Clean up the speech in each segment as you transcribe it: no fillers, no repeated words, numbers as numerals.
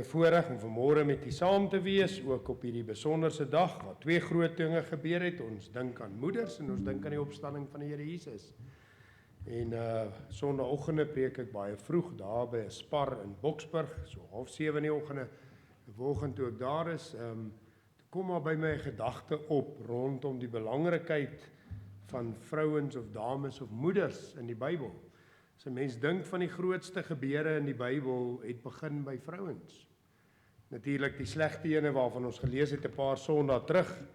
Voorreg om vanmôre met u saam te wees, ook op hierdie besonderse dag, waar twee groot dinge gebeur het. Ons dink aan moeders en ons dink aan die opstanding van die Here Jesus. En sonnaandoggende preek ek baie vroeg daar by 'n Spar in Boksburg, so 6:30 in die oggende. Die vanoggend toe ek daar is, toe kom maar by my 'n gedagte op rondom die belangrikheid van vrouens of dames of moeders in die Bybel. As 'n mens dink van die grootste gebeure in die Bybel, het begin by vrouens. Natuurlik die slegte ene waarvan ons gelees het 'n paar Sondae terug,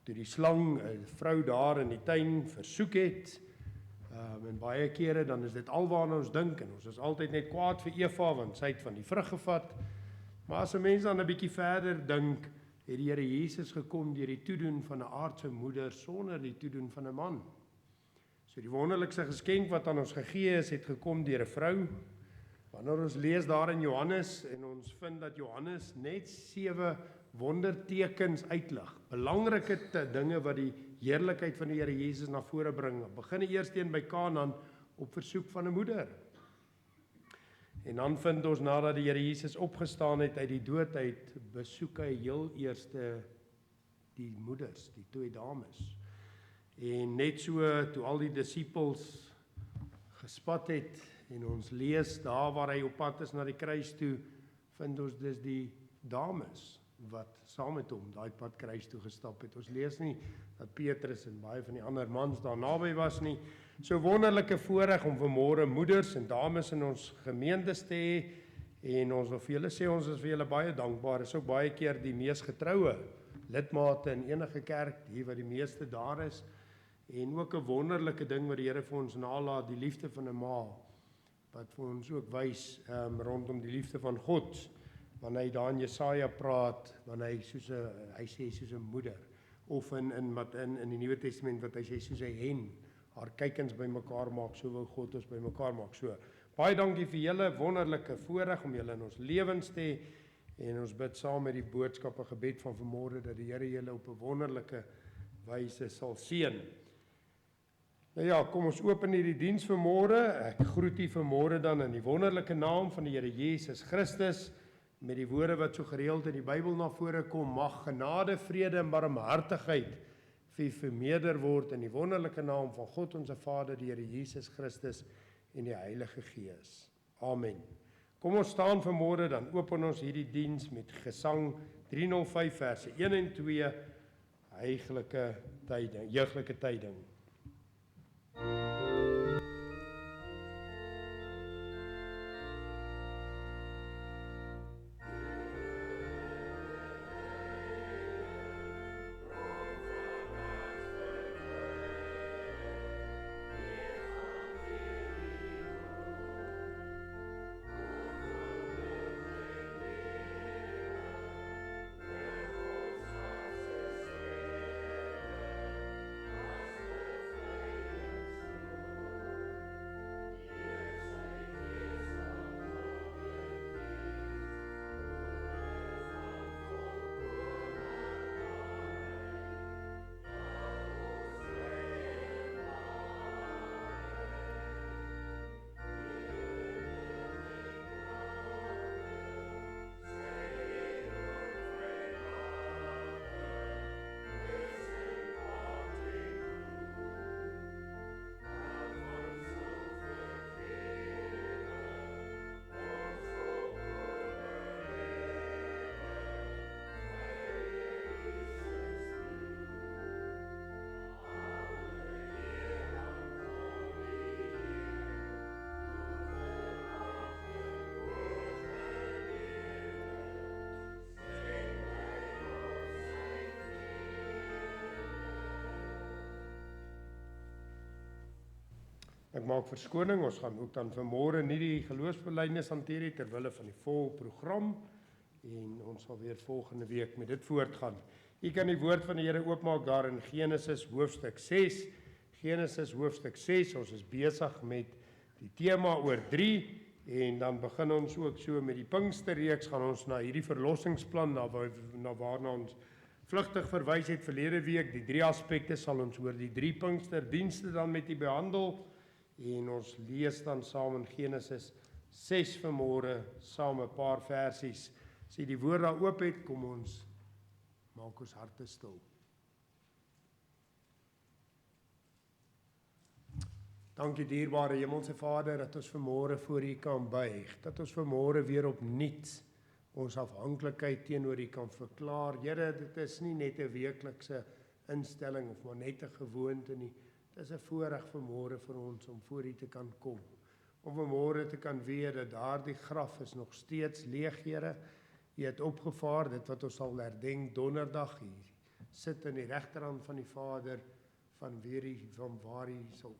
toe die slang 'n vrou daar in die tuin versoek het. En baie kere dan is dit alwaarna ons dink en ons is altyd net kwaad vir Eva want sy het van die vrug gevat. Maar as 'n mens dan 'n bietjie verder dink, het die Here Jesus gekom deur die toedoen van 'n aardse moeder sonder die toedoen van 'n man. So die wonderlikste geskenk wat aan ons gegee is, het gekom deur 'n vrou. Wanneer ons lees daar in Johannes en ons vind dat Johannes net 7 wondertekens uitlig, belangrike dinge wat die heerlikheid van die Here Jesus na vore bring. Begin eers by Kanaan op versoek van 'n moeder. En dan vind ons nadat die Here Jesus opgestaan het uit die dood uit, besoek hy heel eerste die moeders, die twee dames. En net so toe al die disippels gespat het en ons lees daar waar hy op pad is na die kruis toe, vind ons dis die dames wat saam met hom daai pad kruis toe gestap het. Ons lees nie dat Petrus en baie van die ander mans daar naby was nie. So wonderlike voorreg om vanmôre moeders en dames in ons gemeentes te hê, en ons wil vir julle sê, ons is vir julle baie dankbaar. Is ook baie keer die mees getroue lidmate in enige kerk, hier wat die meeste daar is, en ook 'n wonderlike ding wat die Here vir ons nalaat, die liefde van 'n ma, wat vir ons ook wys rondom die liefde van God, wanneer hy daar in Jesaja praat, wanneer hy sê soos 'n moeder, of in die Nuwe Testament wat hy sê soos 'n hen, haar kykens bymekaar maak, so wil God ons bymekaar maak. So, baie dankie vir julle, wonderlike voorreg om julle in ons lewens te hê, en ons bid saam met die boodskap en gebed van vanmôre, dat die Here julle op 'n wonderlike wyse sal seën. Nou ja, kom ons open hierdie diens vanmôre. Ek groet u vanmôre dan in die wonderlike naam van die Here Jesus Christus, met die woorde wat so gereeld in die Bybel na vore kom: mag genade, vrede en barmhartigheid vir u vermeerder word in die wonderlike naam van God ons Vader, die Here Jesus Christus en die Heilige Gees. Amen. Kom ons staan vanmôre, dan open ons hierdie diens met Gesang 305 verse 1 en 2, jeuglike tyding. Ek maak verskoning, ons gaan ook dan vanmôre nie die geloofsbelijdenis hanteer nie terwille van die vol program, en ons sal weer volgende week met dit voortgaan. U kan die woord van die Here oopmaak daar in Genesis hoofstuk 6. Genesis hoofstuk 6, ons is besig met die tema oor 3, en dan begin ons ook so met die Pinksterreeks, gaan ons na hierdie verlossingsplan, na waarna ons vlugtig verwys het verlede week. Die 3 aspekte sal ons oor die 3 Pinksterdienste dan met u behandel, en ons lees dan saam in Genesis 6 vanmôre, saam 'n paar versies, As jy die woord daar oop het, kom ons, maak ons harte stil. Dankie dierbare Hemelse Vader, dat ons vanmôre voor U kan buig, dat ons vanmôre weer opnuut ons afhanklikheid teenoor U kan verklaar. Here, dit is nie net 'n weeklikse instelling of maar net 'n gewoonte nie. Dit is 'n voorreg vanmôre vir ons om voor U te kan kom. Om vanmôre te kan weet dat daardie graf is nog steeds leeg, Here. U het opgevaar, dit wat ons sal herdenk donderdag hier. Sit in die regterhand van die Vader, van waar hy sal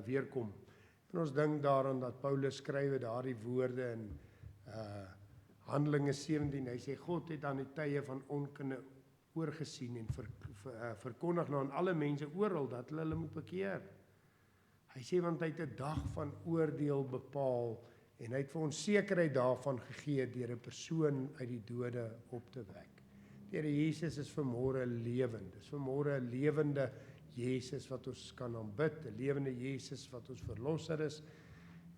weerkom. En ons dink daaraan dat Paulus skrywe daardie woorde in Handelinge 17. Hy sê God het aan die tye van onkunde oorgesien en verkondig nou aan alle mense oral dat hulle moet bekeer. Hy sê want hy het 'n dag van oordeel bepaal en hy het vir ons sekerheid daarvan gegee deur 'n persoon uit die dode op te wek. Die Here Jesus is vanmôre lewend. Dis vanmôre 'n lewende Jesus wat ons kan aanbid, 'n lewende Jesus wat ons verlosser is.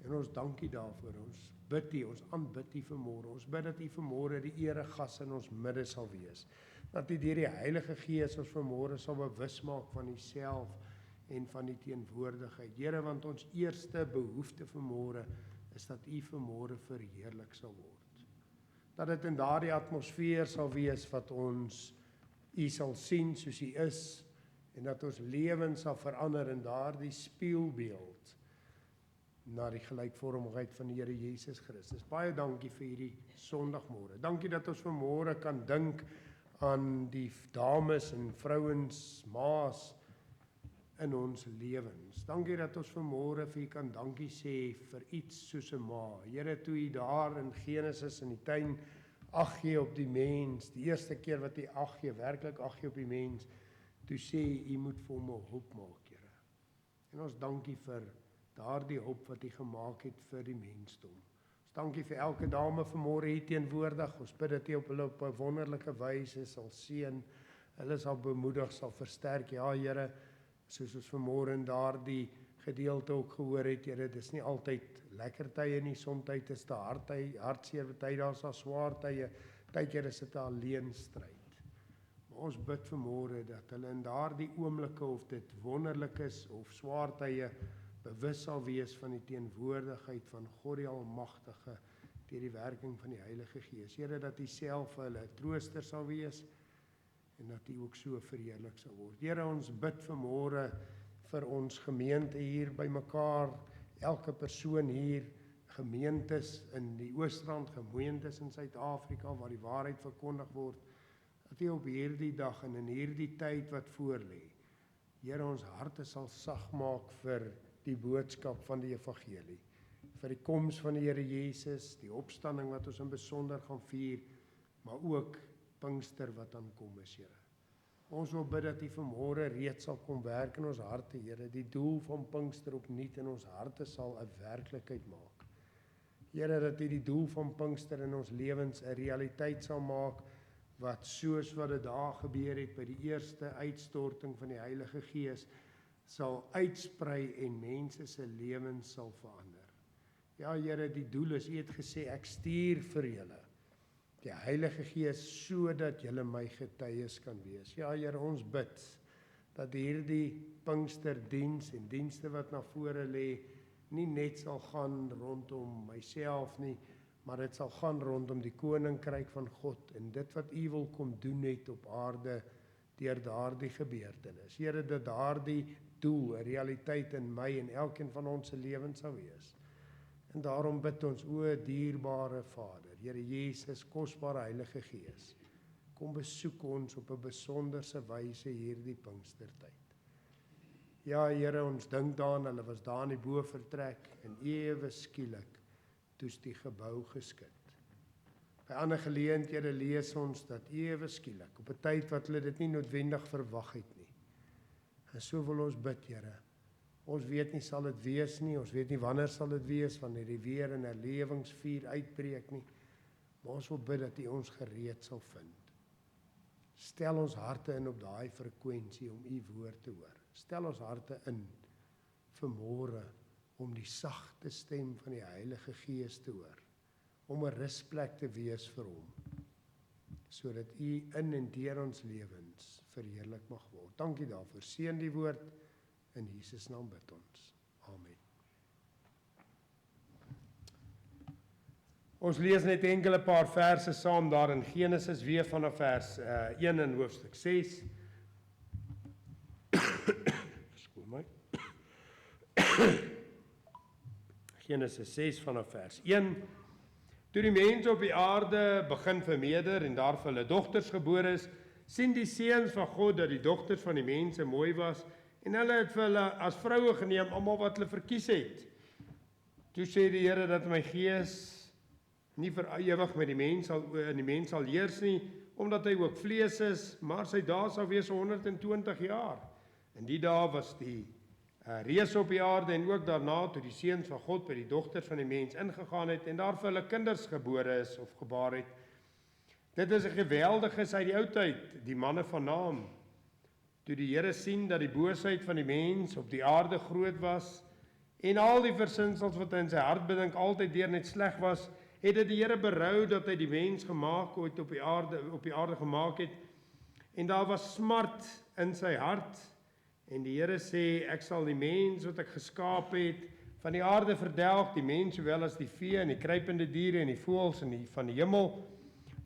En ons dankie daarvoor. Ons bid U, ons aanbid U vanmôre. Ons bid dat U vanmôre die eregas in ons midde sal wees. Dat U deur die Heilige Gees ons vanmôre sal bewus maak van U-self en van die teenwoordigheid. Here, want ons eerste behoefte vanmôre is dat U vanmôre verheerlik sal word. Dat dit in daardie atmosfeer sal wees wat ons U sal sien soos U is en dat ons lewens sal verander in daardie spieelbeeld na die gelykvormigheid van die Here Jesus Christus. Baie dankie vir hierdie Sondagmôre. Dankie dat ons vanmôre kan dink aan die dames en vrouens, ma's in ons lewens. Dankie dat ons vanmôre vir U kan dankie sê vir iets soos 'n ma. Here, toe U daar in Genesis in die tuin ag gee op die mens, die eerste keer wat U ag gee, werklik ag gee op die mens, toe sê U moet vir hom 'n hulp maak, Here. En ons dankie vir daardie hulp wat U gemaak het vir die mensdom. Ons dankie vir elke dame vanmôre hier teenwoordig. Ons bid dat U op hulle op 'n wonderlike wyse sal seën. Hulle sal bemoedig, sal versterk. Ja, Here, soos ons vanmôre in daardie gedeelte ook gehoor het, Here, dis nie altyd lekker tye nie. Soms is dit hartseer tye, daar's swaar tye. Partykeer is dit 'n alleen stryd. Maar ons bid vanmôre dat hulle in daardie oomblikke, of dit wonderlik is of swaar tye, bewus sal wees van die teenwoordigheid van God die Almagtige deur die werking van die Heilige Gees. Here, dat U self vir hulle 'n trooster sal wees en dat U ook so verheerlik sal word. Here, ons bid vanmôre vir ons gemeente hier bymekaar, elke persoon hier, gemeentes in die Oosrand, gemeentes in Suid-Afrika waar die waarheid verkondig word, dat U op hierdie dag en in hierdie tyd wat voorlê, Here, ons harte sal sag maak vir die boodskap van die evangelie, vir die koms van die Here Jesus, die opstanding wat ons in besonder gaan vier, maar ook Pinkster wat aankom is, Here. Ons wil bid dat U vanmôre reeds sal kom werk in ons harte, Here, die doel van Pinkster opnuut in ons harte sal 'n werklikheid maak. Here, dat U die doel van Pinkster in ons lewens 'n realiteit sal maak, wat soos wat dit daar gebeur het by die eerste uitstorting van die Heilige Gees, sal uitsprei en mense se lewens sal verander. Ja, Here, die doel is, U het gesê, ek stuur vir julle die Heilige Gees sodat julle my getuies kan wees. Ja, Here, ons bid dat hierdie Pinksterdiens en dienste wat na vore lê, nie net sal gaan rondom myself nie, maar dit sal gaan rondom die koninkryk van God en dit wat U wil kom doen het op aarde deur daardie gebeurtenis. Here, dat daardie doel 'n realiteit in my en elkeen van ons se lewens sal wees. En daarom bid ons, o dierbare Vader, Here Jesus, kosbare Heilige Gees, kom besoek ons op 'n besonderse wyse hierdie Pinkstertyd. Ja, Here, ons dink daaraan, hulle was daar in die bovertrek en ewe skielik toets die gebou geskit. By ander geleenthede lees ons dat ewe skielik, op 'n tyd wat hulle dit nie noodwendig verwag het nie. En so wil ons bid, Here. Ons weet nie sal dit wees nie, ons weet nie wanneer sal dit wees, wanneer die weer en herlewingsvuur uitbreek nie, maar ons wil bid dat U ons gereed sal vind. Stel ons harte in op daai frekwensie om U woord te hoor. Stel ons harte in vanmôre om die sagte stem van die Heilige Gees te hoor, om 'n rusplek te wees vir Hom, sodat U in en deur ons lewens verheerlik mag word. Dankie daarvoor. Seën die woord in Jesus naam bid ons. Amen. Ons lees net enkele paar verse saam daar in Genesis, weer vanaf vers 1 in hoofstuk 6. Verskoon my. Genesis 6 vanaf vers 1. Toe die mense op die aarde begin vermeerder en daar vir hulle dogters gebore is, sien die seuns van God dat die dogters van die mense mooi was en hulle het vir hulle as vroue geneem, almal wat hulle verkies het. Toe sê die Here dat my gees nie vir ewig met die mens sal heers nie, omdat hy ook vlees is, maar sy dae sal wees 120 jaar. In die dae was die reus op die aarde en ook daarna toe die seuns van God by die dogters van die mens ingegaan het en daar vir hulle kinders gebore is of gebaar het. Dit is 'n geweldiges uit die ou tyd, die manne van naam. Toe die Here sien dat die boosheid van die mens op die aarde groot was en al die versinsels wat hy in sy hart bedink altyd deur net sleg was, het dit die Here berou dat hy die mens gemaak ooit op die aarde gemaak het. En daar was smart in sy hart. En die Here sê, ek sal die mens wat ek geskaap het van die aarde verdelg, die mens sowel as die vee en die kruipende diere en die voëls en van die hemel,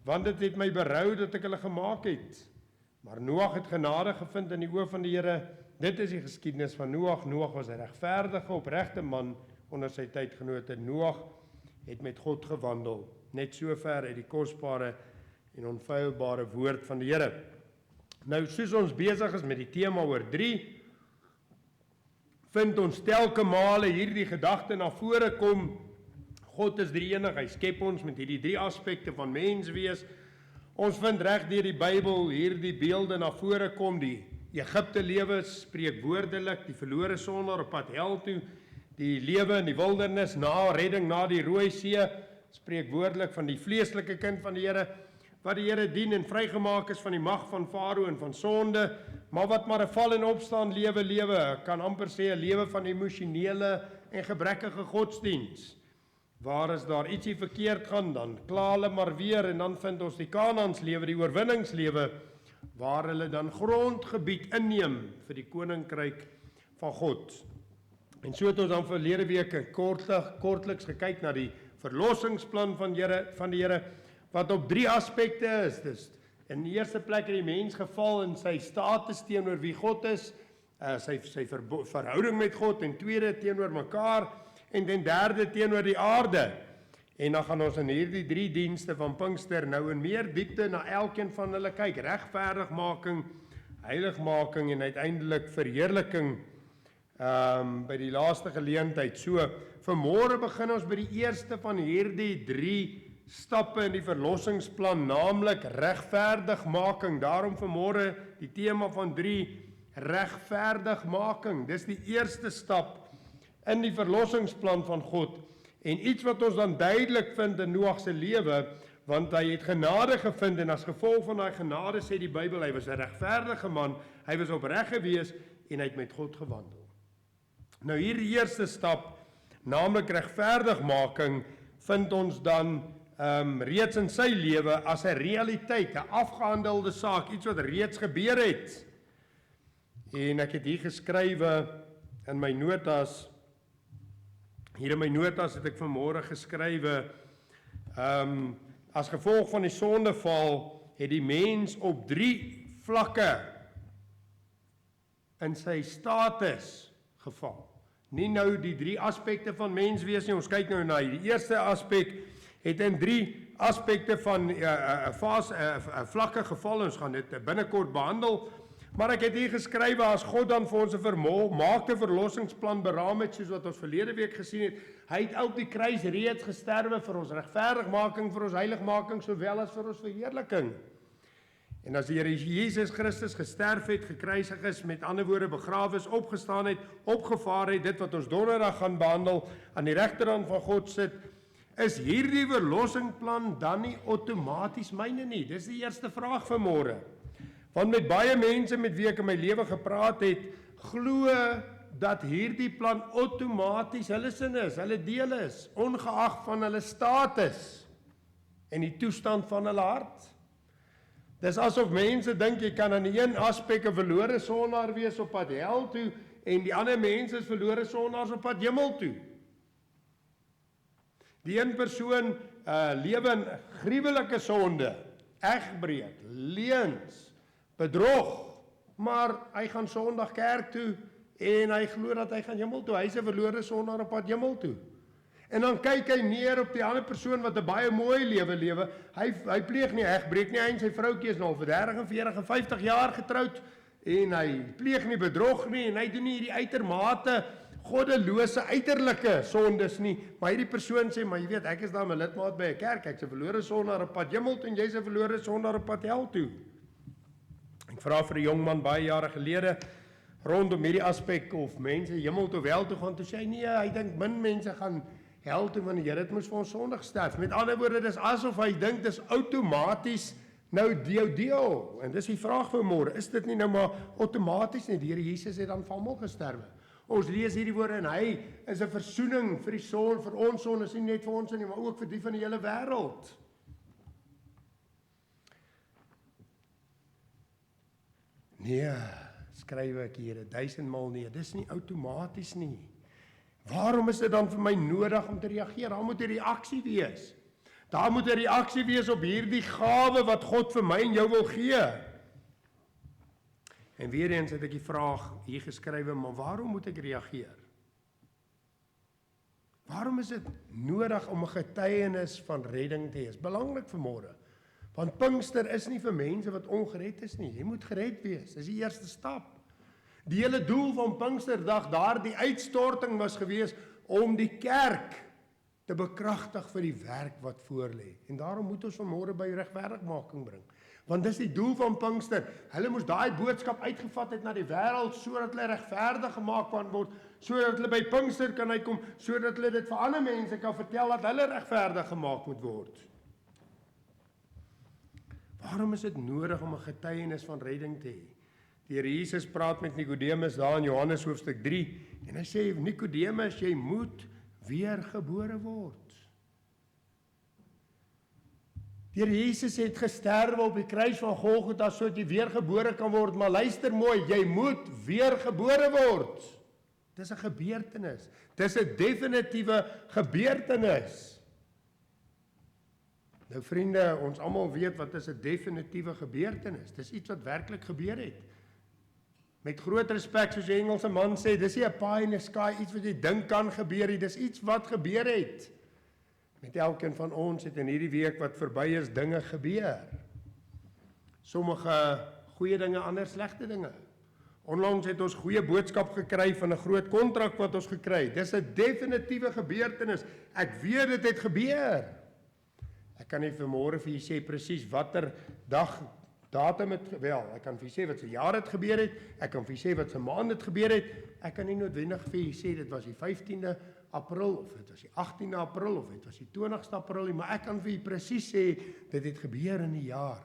want dit het my berou dat ek hulle gemaak het. Maar Noag het genade gevind in die oë van die Here. Dit is die geskiedenis van Noag. Noag was 'n regverdige, opregte man onder sy tydgenote. Noag het met God gewandel. Net sover uit die kosbare en onfeilbare woord van die Here. Nou, soos ons besig is met die tema oor 3, vind ons telke male hierdie gedagte na vore kom. God is drie enig, hy skep ons met hierdie 3 aspekte van mens wees. Ons vind reg deur die Bybel hierdie beelde na vore kom. Die Egipte lewe spreek woordelik, die verlore sondaar op pad hel toe, die lewe in die wildernis na redding na die Rooi See, spreek woordelik van die vleeslike kind van die Here, wat die Here dien en vrygemaak is van die mag van Farao en van sonde, maar wat maar 'n val en opstaan lewe, kan amper sê 'n lewe van emosionele en gebrekkige godsdiens. Waar as daar ietsie verkeerd gaan, dan kla hulle maar weer en dan vind ons die Kanaans-lewe, die oorwinningslewe, waar hulle dan grondgebied inneem vir die koninkryk van God. En so het ons dan verlede week kortliks gekyk na die verlossingsplan van die Here, wat op 3 aspekte is. Dus in die eerste plek het die mens geval in sy status teenoor wie God is, sy verhouding met God, en tweede teenoor mekaar, en ten derde teenoor die aarde. En dan gaan ons in hierdie 3 dienste van Pinkster nou in meer diepte na elkeen van hulle kyk. Regverdigmaking, heiligmaking en uiteindelik verheerliking by die laaste geleentheid. So, vanmôre begin ons by die eerste van hierdie 3 stappe in die verlossingsplan, naamlik regverdigmaking. Daarom vanmôre die tema van 3, regverdigmaking. Dis die eerste stap in die verlossingsplan van God, en iets wat ons dan duidelik vind in Noag se lewe, want hy het genade gevind, en as gevolg van daai genade sê die Bybel, hy was 'n regverdige man, hy was opreg gewees, en hy het met God gewandel. Nou hierdie eerste stap, naamlik regverdigmaking, vind ons dan reeds in sy lewe as 'n realiteit, 'n afgehandelde saak, iets wat reeds gebeur het. En ek het hier geskrywe in my notas, hier in my notas het ek vanmôre geskrywe, as gevolg van die sondeval het die mens op 3 vlakke in sy status geval. Nie nou die 3 aspekte van mens wees nie, ons kyk nou na die eerste aspek, het in 3 aspekte van vlakke geval, ons gaan dit binnekort behandel, maar ek het hier geskrywe, as God dan vir ons 'n vermaakte verlossingsplan beraam het, soos wat ons verlede week gesien het, hy het op die kruis reeds gesterwe vir ons regverdigmaking, vir ons heiligmaking, sowel as vir ons verheerliking. En as die Here Jesus Christus gesterf het, gekruisig is, met ander woorde begrawe is, opgestaan het, opgevaar het, dit wat ons donderdag gaan behandel, aan die regterhand van God sit, is hierdie verlossingsplan dan nie outomaties myne nie? Dis die eerste vraag vanmôre. Want met baie mense met wie ek in my lewe gepraat het, glo dat hierdie plan outomaties hulle sin is, hulle deel is, ongeag van hulle status en die toestand van hulle hart. Dis asof mense dink jy kan aan die een aspek 'n verlore sondaar wees op pad hel toe en die ander mense is verlore sondaars op pad hemel toe. Die een persoon lewe in gruwelike sonde, egbreek, leuns, bedrog, maar hy gaan Sondag kerk toe en hy glo dat hy gaan hemel toe. Hy's 'n verlore sondaar op pad hemel toe. En dan kyk hy neer op die ander persoon wat 'n baie mooi lewe lewe. Hy pleeg nie egbreek nie, hy en sy vroutjie is nou vir 30 en 40 en 50 jaar getroud en hy pleeg nie bedrog nie en hy doen nie hierdie uitermate goddelose uiterlike sondes nie, maar hierdie persoon sê, maar jy weet, ek is daar 'n lidmaat by 'n kerk, ek's 'n verlore sondaar op pad hemel toe en jy's 'n verlore sondaar op pad hel toe. Ek vra vir 'n jong man baie jare gelede rondom hierdie aspek of mense hemel toe wel toe gaan, toe sê hy nee, hy dink min mense gaan hel toe want die Here het mos vir ons sondig sterf. Met ander woorde, dis asof hy dink dis outomaties nou deel. En dis die vraag vir môre, is dit nie nou maar outomaties nie? Die Here Jesus het dan vir almal gesterwe. Ons lees hierdie woorde en hy is 'n versoening vir die sonde, vir ons sondes, nie net vir ons nie, maar ook vir die van die hele wêreld. Nee, skryf ek hier 1000 maal nee, dis nie outomaties nie. Waarom is dit dan vir my nodig om te reageer? Daar moet 'n reaksie wees. Daar moet 'n reaksie wees op hierdie gawe wat God vir my en jou wil gee. En weer eens het ek die vraag hier geskrywe, maar waarom moet ek reageer? Waarom is dit nodig om 'n getuienis van redding te hê? Is belangrik vanmôre. Want Pinkster is nie vir mense wat ongered is nie. Jy moet gered wees. Dis die eerste stap. Die hele doel van Pinksterdag, daardie uitstorting was gewees om die kerk te bekragtig vir die werk wat voorlê. En daarom moet ons vanmôre by regverdigmaking bring. Want dis die doel van Pinkster. Hulle moes daai boodskap uitgevat het na die wêreld sodat hulle regverdig gemaak kan word, sodat hulle by Pinkster kan uitkom, sodat hulle dit vir ander mense kan vertel dat hulle regverdig gemaak moet word. Waarom is dit nodig om 'n getuienis van redding te hê? Die Here Jesus praat met Nikodemus daar in Johannes hoofstuk 3 en hy sê Nikodemus, jy moet weer gebore word. Die Here Jesus het gesterwe op die kruis van Golgotha sodat jy weergebore kan word, maar luister mooi, jy moet weergebore word. Dis 'n gebeurtenis. Dis 'n definitiewe gebeurtenis. Nou vriende, ons almal weet wat is 'n definitiewe gebeurtenis. Dis iets wat werklik gebeur het. Met groot respek, soos die Engelse man sê, dis nie 'n pie in the sky, iets wat jy dink kan gebeur nie, dis iets wat gebeur het. Met elkeen van ons het in hierdie week wat verby is, dinge gebeur. Sommige goeie dinge, ander slegte dinge. Onlangs het ons goeie boodskap gekry van 'n groot kontrak wat ons gekry het. Dis 'n definitiewe gebeurtenis. Ek weet dit het gebeur. Ek kan nie vanmôre vir julle sê presies watter dag, datum het wel. Ek kan vir julle sê wat se jaar dit gebeur het. Ek kan vir julle sê wat se maand dit gebeur het. Ek kan nie noodwendig vir julle sê dit was die 15de April of dit was die 18de April of dit was die 20ste April nie, maar ek kan vir julle presies sê dit het gebeur in die jaar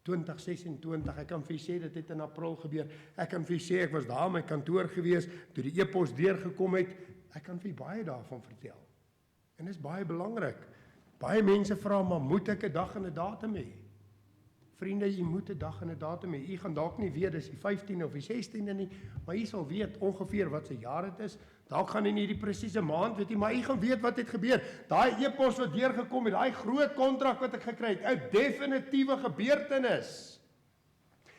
2026. Ek kan vir julle sê dit het in April gebeur. Ek kan vir julle sê ek was daar in my kantoor gewees toe die e-pos deurgekom het. Ek kan vir julle baie daarvan vertel. En dit is baie belangrik. Baie mense vra maar moet ek 'n dag en 'n datum hê? Vriende, jy moet 'n dag en 'n datum hê. Jy gaan dalk nie weet dis die 15de of die 16de nie, maar jy sal weet ongeveer wat se jaar dit is. Dalk gaan jy nie die presiese maand weet nie, maar jy gaan weet wat het gebeur. Daai e-pos wat deurgekom het, daai groot kontrak wat ek gekry het, 'n definitiewe gebeurtenis.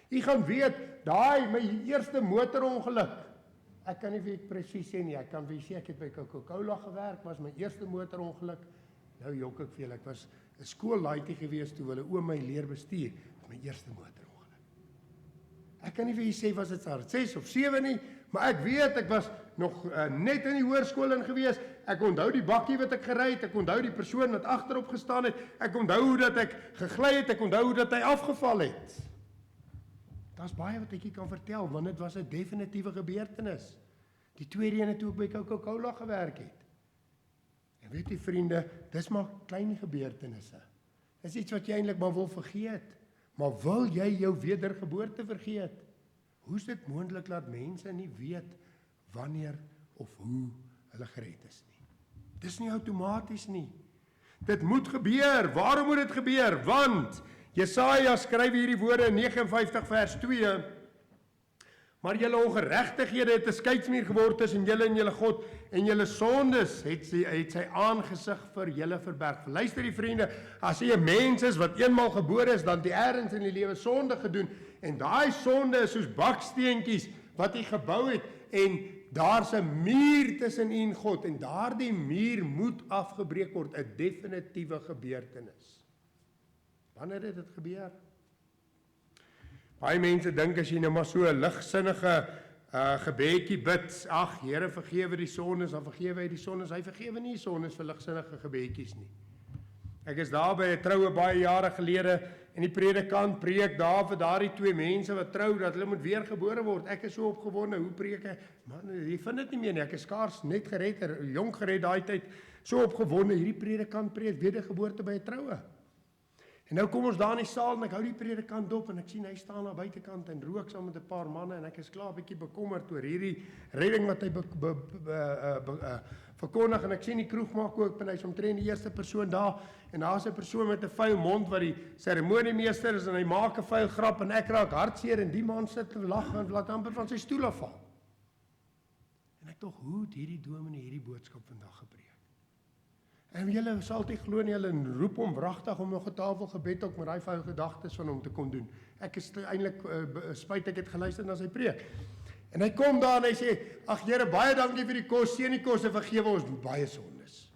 Jy gaan weet, daai my eerste motorongeluk. Ek kan nie vir presies sê nie. Ek kan vir sê ek het by Coca-Cola gewerk, was my eerste motorongeluk. Nou jok ek vir julle, ek was 'n skoollaaitjie gewees toe hulle oom my leer bestuur, my eerste motorongeluk. Ek kan nie vir julle sê was dit 6 of 7 nie, maar ek weet ek was nog net in die hoërskool in gewees. Ek onthou die bakkie wat ek gery het, ek onthou die persoon wat agterop gestaan het, ek onthou hoe dat ek gegly het, ek onthou hoe dat hy afgeval het. Daar's baie wat ek kan vertel, want dit was 'n definitiewe gebeurtenis. Die tweede ene toe ek by Coca-Cola gewerk het. En weet jy vriende, dis maar klein gebeurtenisse. Dis iets wat jy eintlik maar wil vergeet. Maar wil jy jou wedergeboorte vergeet? Hoe is dit moontlik dat mense nie weet wanneer of hoe hulle gered is nie? Dis nie outomaties nie. Dit moet gebeur. Waarom moet dit gebeur? Want Jesaja skryf hierdie woorde in 59 vers 2, maar julle ongeregtighede het 'n skeidsmuur geword tussen julle en julle God, en julle sondes het sy aangesig vir julle verberg. Luister die vriende, as jy 'n mens is wat eenmaal gebore is, dan het jy ergens in die lewe sonde gedoen, en daai sonde is soos baksteentjies wat jy gebou het, en daar's 'n muur tussen u en God, en daardie muur moet afgebreek word, 'n definitiewe gebeurtenis. Wanneer het dit gebeur? Baie mense dink as jy nou maar so 'n ligsinnige gebedjie bid, ag Here vergewe die sondes, dan vergewe hy die sondes. Hy vergewe nie sondes vir ligsinnige gebedjies nie. Ek is daar by 'n troue baie jare gelede, en die predikant preek daar vir daardie twee mense wat trou, dat hulle moet weergebore word. Ek is so opgewonde, hoe preek ek? Man, jy vind dit nie meer nie, ek is skaars net gered, jong gered daai tyd, so opgewonde, hierdie predikant preek wedergeboorte by 'n troue. En nou kom ons daar in die saal, en ek hou die predikant dop, en ek sien hy staan aan buitekant en rook saam met 'n paar manne, en ek is klaar 'n bietjie bekommerd oor hierdie redding wat hy verkondig, en ek sien die kroeg maak ook, en hy's omtrent die eerste persoon daar, en daar's 'n persoon met 'n vuil mond wat die seremoniemeester is, en hy maak 'n vuil grap, en ek raak hartseer, en die man sit te lag en laat amper van sy stoel afval. En ek dink, hoe het hierdie dominee hierdie boodskap vandag gepreek? En julle sal dit glo nie, hulle roep hom wragtig om nog 'n tafelgebed ook met daai vuil gedagtes van hom te kon doen. Ek is eintlik spyt ek het geluister na sy preek. En hy kom daar en hy sê, ag Here, baie dankie vir die kos, seën die kos en vergewe ons baie sondes.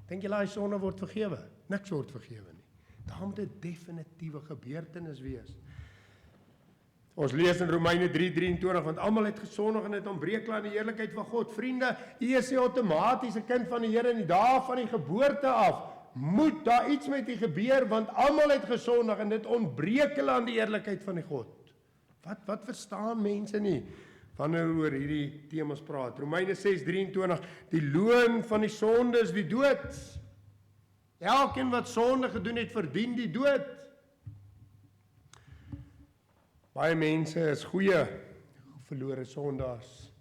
Dink julle daai sonde word vergewe? Niks word vergewe nie. Daar moet 'n definitiewe gebeurtenis wees. Ons lees in Romeine 3:23, want almal het gesondig en het ontbreek aan die heerlikheid van God. Vriende, u is nie outomaties 'n kind van die Here in die dae van die geboorte af. Moet daar iets met u gebeur, want almal het gesondig en dit ontbreek hulle aan die eerlikheid van die God. Wat verstaan mense nie wanneer oor hierdie temas praat? Romeine 6:23, die loon van die sonde is die dood. Elkeen wat sonde gedoen het, verdien die dood. Baie mense is goeie verlore sondaars.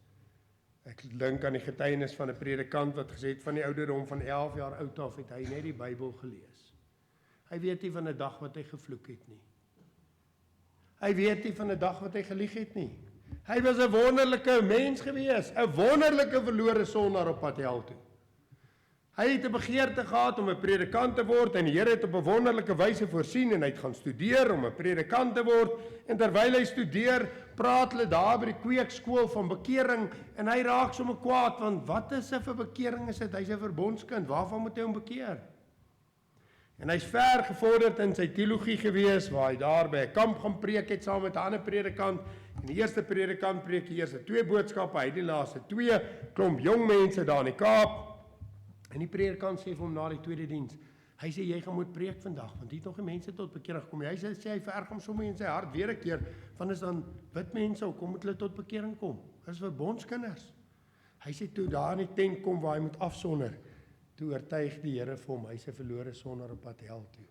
Ek dink aan die getuienis van 'n predikant wat gesê het van die ouderdom van 11 jaar oud af het hy net die Bybel gelees. Hy weet nie van 'n dag wat hy gevloek het nie. Hy weet nie van 'n dag wat hy gelieg het nie. Hy was 'n wonderlike mens gewees, 'n wonderlike verlore sondaar op pad hel toe. Hy het 'n begeerte gehad om 'n predikant te word, en die Here het op 'n wonderlike wyse voorsien, en hy het gaan studeer om 'n predikant te word, en terwyl hy studeer, praat hulle daar by die kweekskool van bekering, en hy raak sommer kwaad, want wat is dit vir bekering is dit? Hy's 'n verbondskind, waarvan moet hy hom bekeer? En hy's ver gevorderd in sy teologie gewees, waar hy daar by 'n kamp gaan preek het saam met 'n ander predikant, en die eerste predikant preek die eerste 2 boodskappe, hy die laaste 2, klomp jong mense daar in die Kaap. En die predikant sê vir hom na die tweede diens, hy sê, jy gaan moet preek vandag, want hier het nog die mense tot bekering gekom. Hy sê hy vererg hom sommer in sy hart weer 'n keer, van is dan wit mense, hoekom moet hulle tot bekering kom? Dis verbondskinders. Hy sê, toe daar in die tent kom waar hy moet afsonder, toe oortuig die Here vir hom, hy's 'n verlore sondaar op pad hel toe.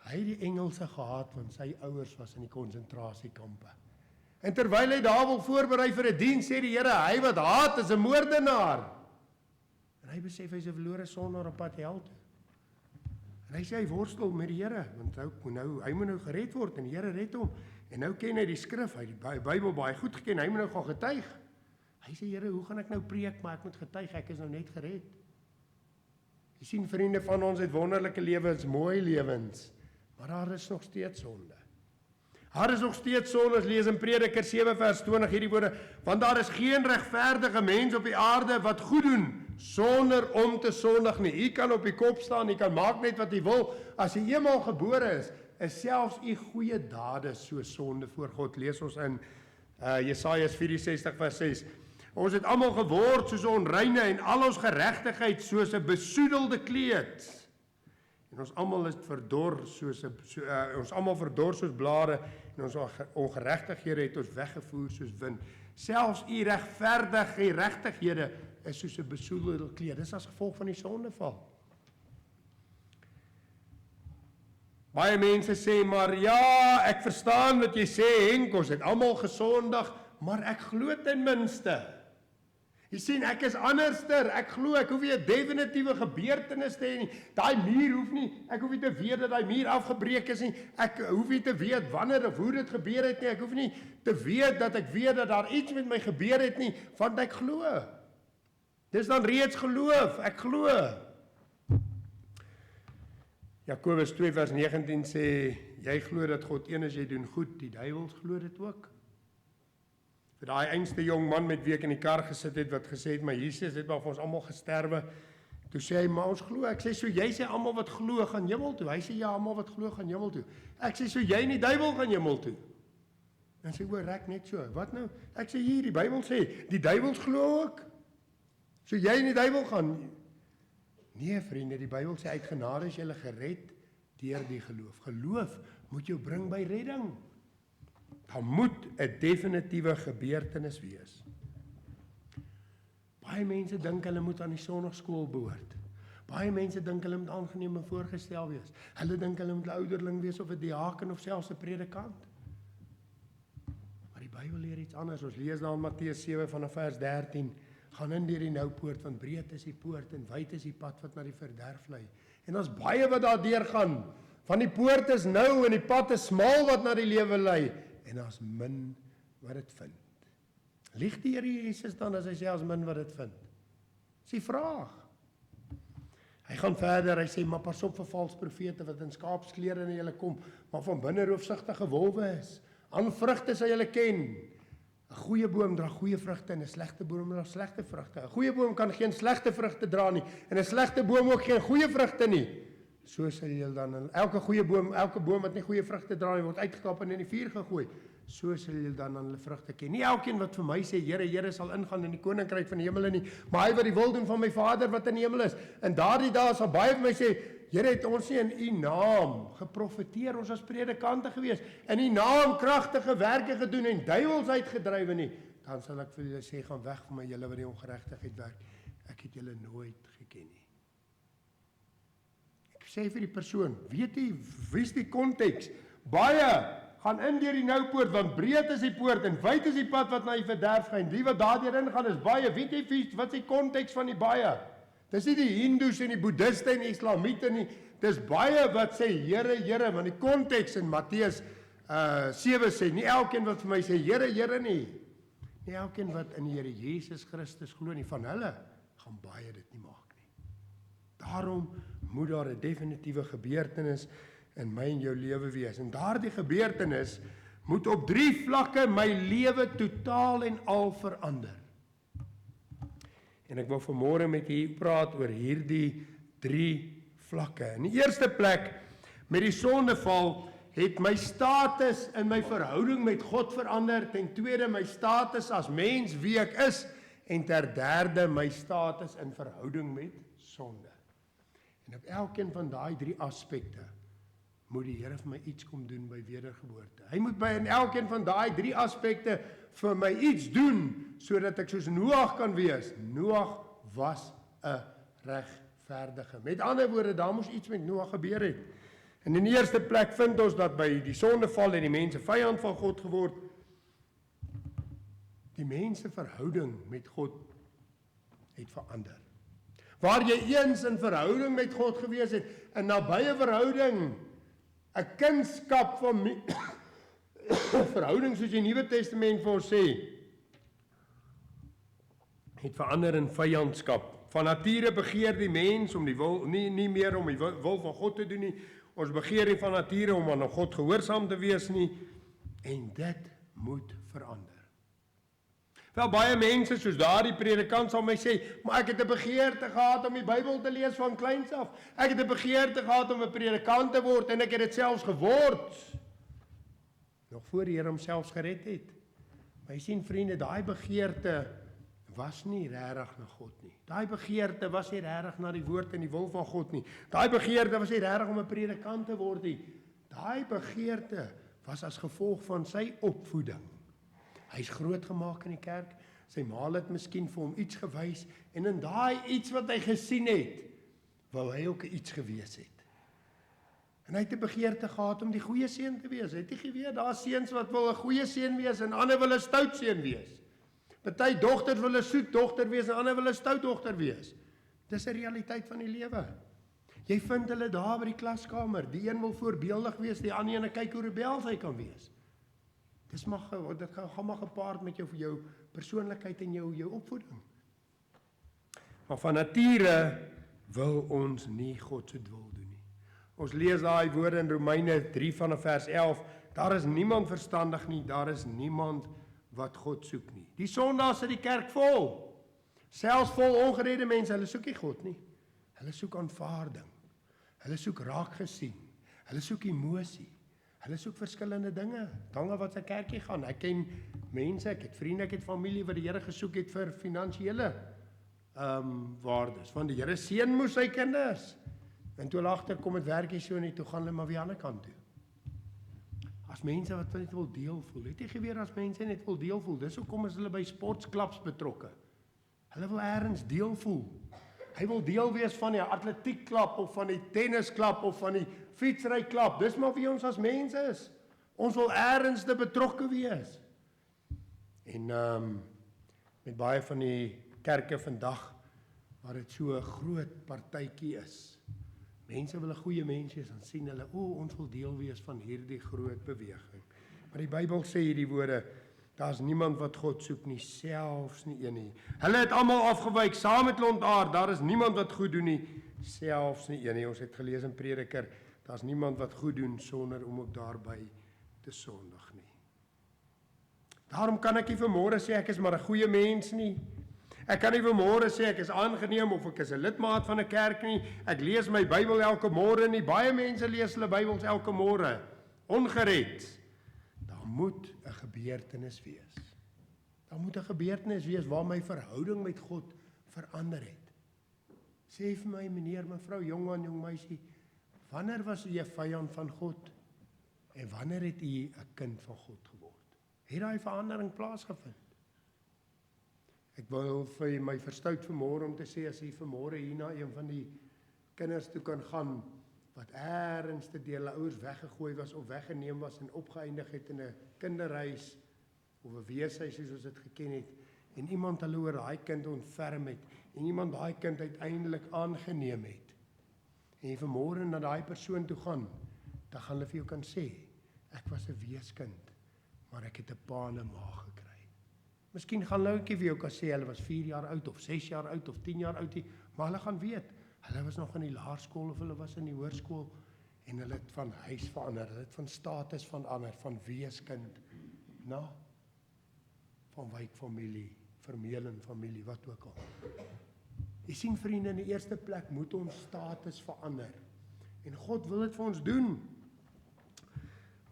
Hy het die Engelse gehaat, want sy ouers was in die konsentrasiekampe. En terwyl hy daar wil voorberei vir 'n diens, sê die Here, hy wat haat is 'n moordenaar. En hy besef hy's 'n verlore sondaar op pad hel toe. En hy sê hy worstel met die Here, want hy moet nou gered word, en die Here red hom. En nou ken hy die skrif, hy het die Bybel baie goed geken, hy moet nou gaan getuig. Hy sê, Here, hoe gaan ek nou preek, maar ek moet getuig, ek is nou net gered. Jy sien, vriende, van ons het wonderlike lewens, mooi lewens, maar daar is nog steeds sonde. Daar is nog steeds sonde, ons lees in Prediker 7 vers 20 hierdie woorde, want daar is geen regverdige mens op die aarde wat goed doen, sonder om te sondig nie. U kan op die kop staan, u kan maak net wat u wil, as u eenmaal gebore is selfs u goeie dade so sonde voor God. Lees ons in Jesaja 64 vers 6. Ons het almal geword soos 'n onreine, en al ons geregtigheid soos 'n besoedelde kleed. En ons almal is verdor ons almal verdor soos blare, en ons ongeregtighede het ons weggevoer soos wind. Selfs u regtighede is soos 'n besoedelde kleed. Dis as gevolg van die sondeval. Baie mense sê, maar ja, ek verstaan wat jy sê, Henk, ons het almal gesondig, maar ek glo ten minste. Jy sien, ek is anderster, ek glo, ek hoef nie 'n definitiewe gebeurtenis te hê nie. Daai muur hoef nie, ek hoef nie te weet dat daai muur afgebreek is nie. Ek hoef nie te weet wanneer of hoe dit gebeur het nie. Ek hoef nie te weet dat ek weet dat daar iets met my gebeur het nie, want ek glo. Dis dan reeds geloof, ek glo. Jakobus 2 vers 19 sê, jy glo dat God een is, jy doen goed, die duiwels glo dit ook. Vir daai einste jong man met wie ek in die kar gesit het, wat gesê het, maar Jesus het maar vir ons almal gesterwe, toe sê hy, maar ons glo, ek sê, so jy sê almal wat glo gaan hemel toe, hy sê, ja, almal wat glo gaan hemel toe, ek sê, so jy en die duiwel gaan hemel toe, en sê, oor, rek net so, wat nou, ek sê hier, die Bybel sê, die duiwels glo ook, so jy en die duiwel gaan, nee vriende, die Bybel sê, uit genade is julle gered, deur die geloof, geloof moet jou bring by redding, daar moet 'n definitiewe gebeurtenis wees. Baie mense dink hulle moet aan die sonnaarskool behoort. Baie mense dink hulle moet aangeneem en voorgestel wees. Hulle dink hulle moet 'n ouderling wees of 'n diaken of selfs 'n predikant. Maar die Bybel leer iets anders. Ons lees daar in Matteus 7 vanaf vers 13, gaan in deur die nou poort, want breed is die poort en wyd is die pad wat na die verderf lei. En ons baie wat daardeur gaan. Van die poort is nou en die pad is smal wat na die lewe lei. En as min wat dit vind. Lieg die Here Jesus dan as hy sê as min wat dit vind? Dis die vraag. Hy gaan verder, hy sê, maar pas op vir valse profete wat in skaapsklere na julle kom, maar van binne roofsigtige wolwe is. Aan vrugte sal julle ken. 'n Goeie boom dra goeie vrugte en 'n slegte boom dra slegte vrugte. 'n Goeie boom kan geen slegte vrugte dra nie en 'n slegte boom ook geen goeie vrugte nie. So sal julle dan, elke boom wat nie goeie vrugte dra nie, word uitgekap en in die vuur gegooi. So sal julle dan aan hulle vrugte ken. Nie elkeen wat vir my sê, Here, Here sal ingaan in die koninkryk van die hemele nie, maar hy wat die wil doen van my Vader wat in die hemel is. En daardie dae sal baie vir my sê, Here, het ons nie in u naam geprofeteer, ons was predikante gewees, in u naam kragtige werke gedoen en duiwels uitgedrywe nie. Dan sal ek vir julle sê, gaan weg van my, julle wat die ongeregtigheid werk. Ek het julle nooit geken nie. Sê vir die persoon, weet jy, wie is die konteks? Baie gaan in deur die nou poort, want breed is die poort en wyd is die pad wat na die verderf gaan. Die wat daardeur ingaan is baie. Weet jy wat is die konteks van die baie? Dis nie die Hindoes en die Boeddhiste en die Islamiete nie. Dis baie wat sê Here, Here, want die konteks in Matteus 7 sê, nie elkeen wat vir my sê Here, Here nie. Nie elkeen wat in die Here Jesus Christus glo nie, van hulle gaan baie dit nie maak nie. Daarom moet daar 'n definitiewe gebeurtenis in my en jou lewe wees. En daardie gebeurtenis moet op 3 vlakke my lewe totaal en al verander. En ek wil vanmôre met u praat oor hierdie 3 vlakke. In die eerste plek, met die sondeval, het my status in my verhouding met God verander. Ten tweede, my status as mens wie ek is. En ter derde, my status in verhouding met sonde. En op elkeen van daai 3 aspekte moet die Here vir my iets kom doen by wedergeboorte. Hy moet by in elkeen van daai 3 aspekte vir my iets doen, sodat ek soos Noag kan wees. Noag was 'n regverdige. Met ander woorde, daar moes iets met Noag gebeur het. En in die eerste plek vind ons dat by die sondeval het die mense vyand van God geword. Die mense verhouding met God het verander. Waar jy eens in verhouding met God gewees het, 'n nabye verhouding, 'n kindskap van verhouding soos die Nuwe Testament vir ons sê, het verander in vyandskap. Van nature begeer die mens om die wil nie meer om die wil van God te doen nie. Ons begeer nie van nature om aan God gehoorsaam te wees nie, en dit moet verander. Wel, baie mense soos daardie predikant sal my sê, maar ek het 'n begeerte gehad om die Bybel te lees van kleins af. Ek het 'n begeerte gehad om 'n predikant te word en ek het dit selfs geword. Nog voor die Here homself gered het. Maar jy sien vriende, daai begeerte was nie regtig na God nie. Daai begeerte was nie regtig na die woord en die wil van God nie. Daai begeerte was nie regtig om 'n predikant te word nie. Daai begeerte was as gevolg van sy opvoeding. Hy's grootgemaak in die kerk, sy ma het miskien vir hom iets gewys, en in daai iets wat hy gesien het, wou hy ook iets gewees het. En hy het 'n begeerte gehad om die goeie seun te wees. Hy het nie geweet, daar is seuns wat wil 'n goeie seun wees, en ander wil 'n stout seun wees. Party dogters wil 'n soet dogter wees en ander wil 'n stout dogter wees. Dis 'n realiteit van die lewe. Jy vind hulle daar by die klaskamer. Die een wil voorbeeldig wees, die ander een kyk hoe rebels hy kan wees. Dit gaan maar gepaard met jou persoonlikheid en jou opvoeding. Maar van nature wil ons nie God se wil doen nie. Ons lees daai woorde in Romeine 3 vanaf vers 11. Daar is niemand verstandig nie, daar is niemand wat God soek nie. Die Sondae sit die kerk vol. Selfs vol ongeredde mense, hulle soek nie God nie. Hulle soek aanvaarding. Hulle soek raak gesien. Hulle soek emosie. Hulle soek verskillende dinge. Dange wat sy kerkie gaan. Ek ken mense, ek het vriende, ek het familie wat die Here gesoek het vir finansiële waardes. Want die Here seën moes sy kinders. En toe hulle agterkom het werk jy so nie, toe gaan hulle maar weer aan die ander kant toe. As mense wat net wil deel voel. Het jy geweet as mense net wil deel voel? Dis hoekom is hulle by sportklubs betrokke. Hulle wil ergens deel voel. Hy wil deel wees van die atletiekklub of van die tennisklub of van die fietsryklub. Dis maar wie ons as mense is. Ons wil ergens te betrokke wees. En met baie van die kerke vandag waar dit so 'n groot partytjie is. Mense wil 'n goeie mens wees, dan sien hulle, ons wil deel wees van hierdie groot beweging. Maar die Bybel sê hierdie woorde, daar's niemand wat God soek nie, selfs nie een nie. Hulle het almal afgewyk, saam met hulle ontaard, daar is niemand wat goed doen nie, selfs nie een nie. Ons het gelees in Prediker, daar's niemand wat goed doen sonder om ook daarby te sondig nie. Daarom kan ek nie vanmôre sê ek is maar 'n goeie mens nie. Ek kan nie vanmôre sê ek is aangeneem of ek is 'n lidmaat van 'n kerk nie. Ek lees my Bybel elke môre nie. Baie mense lees hulle Bybels elke môre. Ongered. Daar moet 'n gebeurtenis wees. Daar moet 'n gebeurtenis wees waar my verhouding met God verander het. Sê vir my meneer, mevrou, jongman, jong meisie, wanneer was jy 'n vyand van God en wanneer het jy 'n kind van God geword? Het daai verandering plaasgevind? Ek wil vir my verstout vanmôre om te sê, as jy vanmôre hier na een van die kinders toe kan gaan, wat ergens te deel ouers weggegooi was of weggeneem was en opgeëindig het in 'n kinderhuis of 'n weeshuis soos ons dit geken het, en iemand hulle oor daai kind ontferm het, en iemand daai kind uiteindelik aangeneem het, en jy vanmôre na daai persoon toe gaan, dan gaan hulle vir jou kan sê, ek was 'n weeskind, maar ek het 'n pa en 'n ma gekry. Miskien gaan hulle ook vir jou kan sê, hulle was 4 jaar oud, of 6 jaar oud, of 10 jaar oud, maar hulle gaan weet, hulle was nog in die laerskool, of hulle was in die hoërskool, en hulle het van huis verander, hulle het van status verander, van weeskind, na, van wijkfamilie, vermeulen familie, wat ook al. Jy sien vriende, in die eerste plek moet ons status verander, en God wil dit vir ons doen.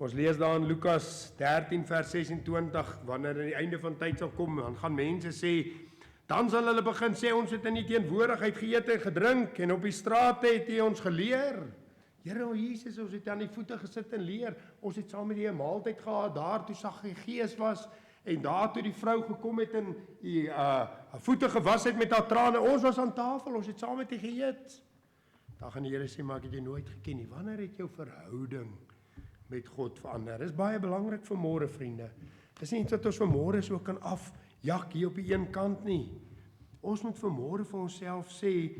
Ons lees daar in Lukas 13 vers 26, wanneer aan die einde van tyd sal kom, dan gaan mense sê, dan sal hulle begin sê, ons het in die teenwoordigheid geëet en gedrink, en op die strate het hy ons geleer. Here, o Jesus, ons het aan die voete gesit en leer, ons het saam met die 'n maaltyd gehad, daar toe sag die gees was, en daar toe die vrou gekom het en die voete gewas het met haar trane, ons was aan tafel, ons het saam met hy geëet. Dan gaan die Here sê, maar ek het jou nooit geken nie. Wanneer het jou verhouding met God verander? Dis baie belangrik vir môre, vriende. Dis nie iets wat ons vir môre so kan afjak hier op die een kant nie. Ons moet vir môre vir onsself sê,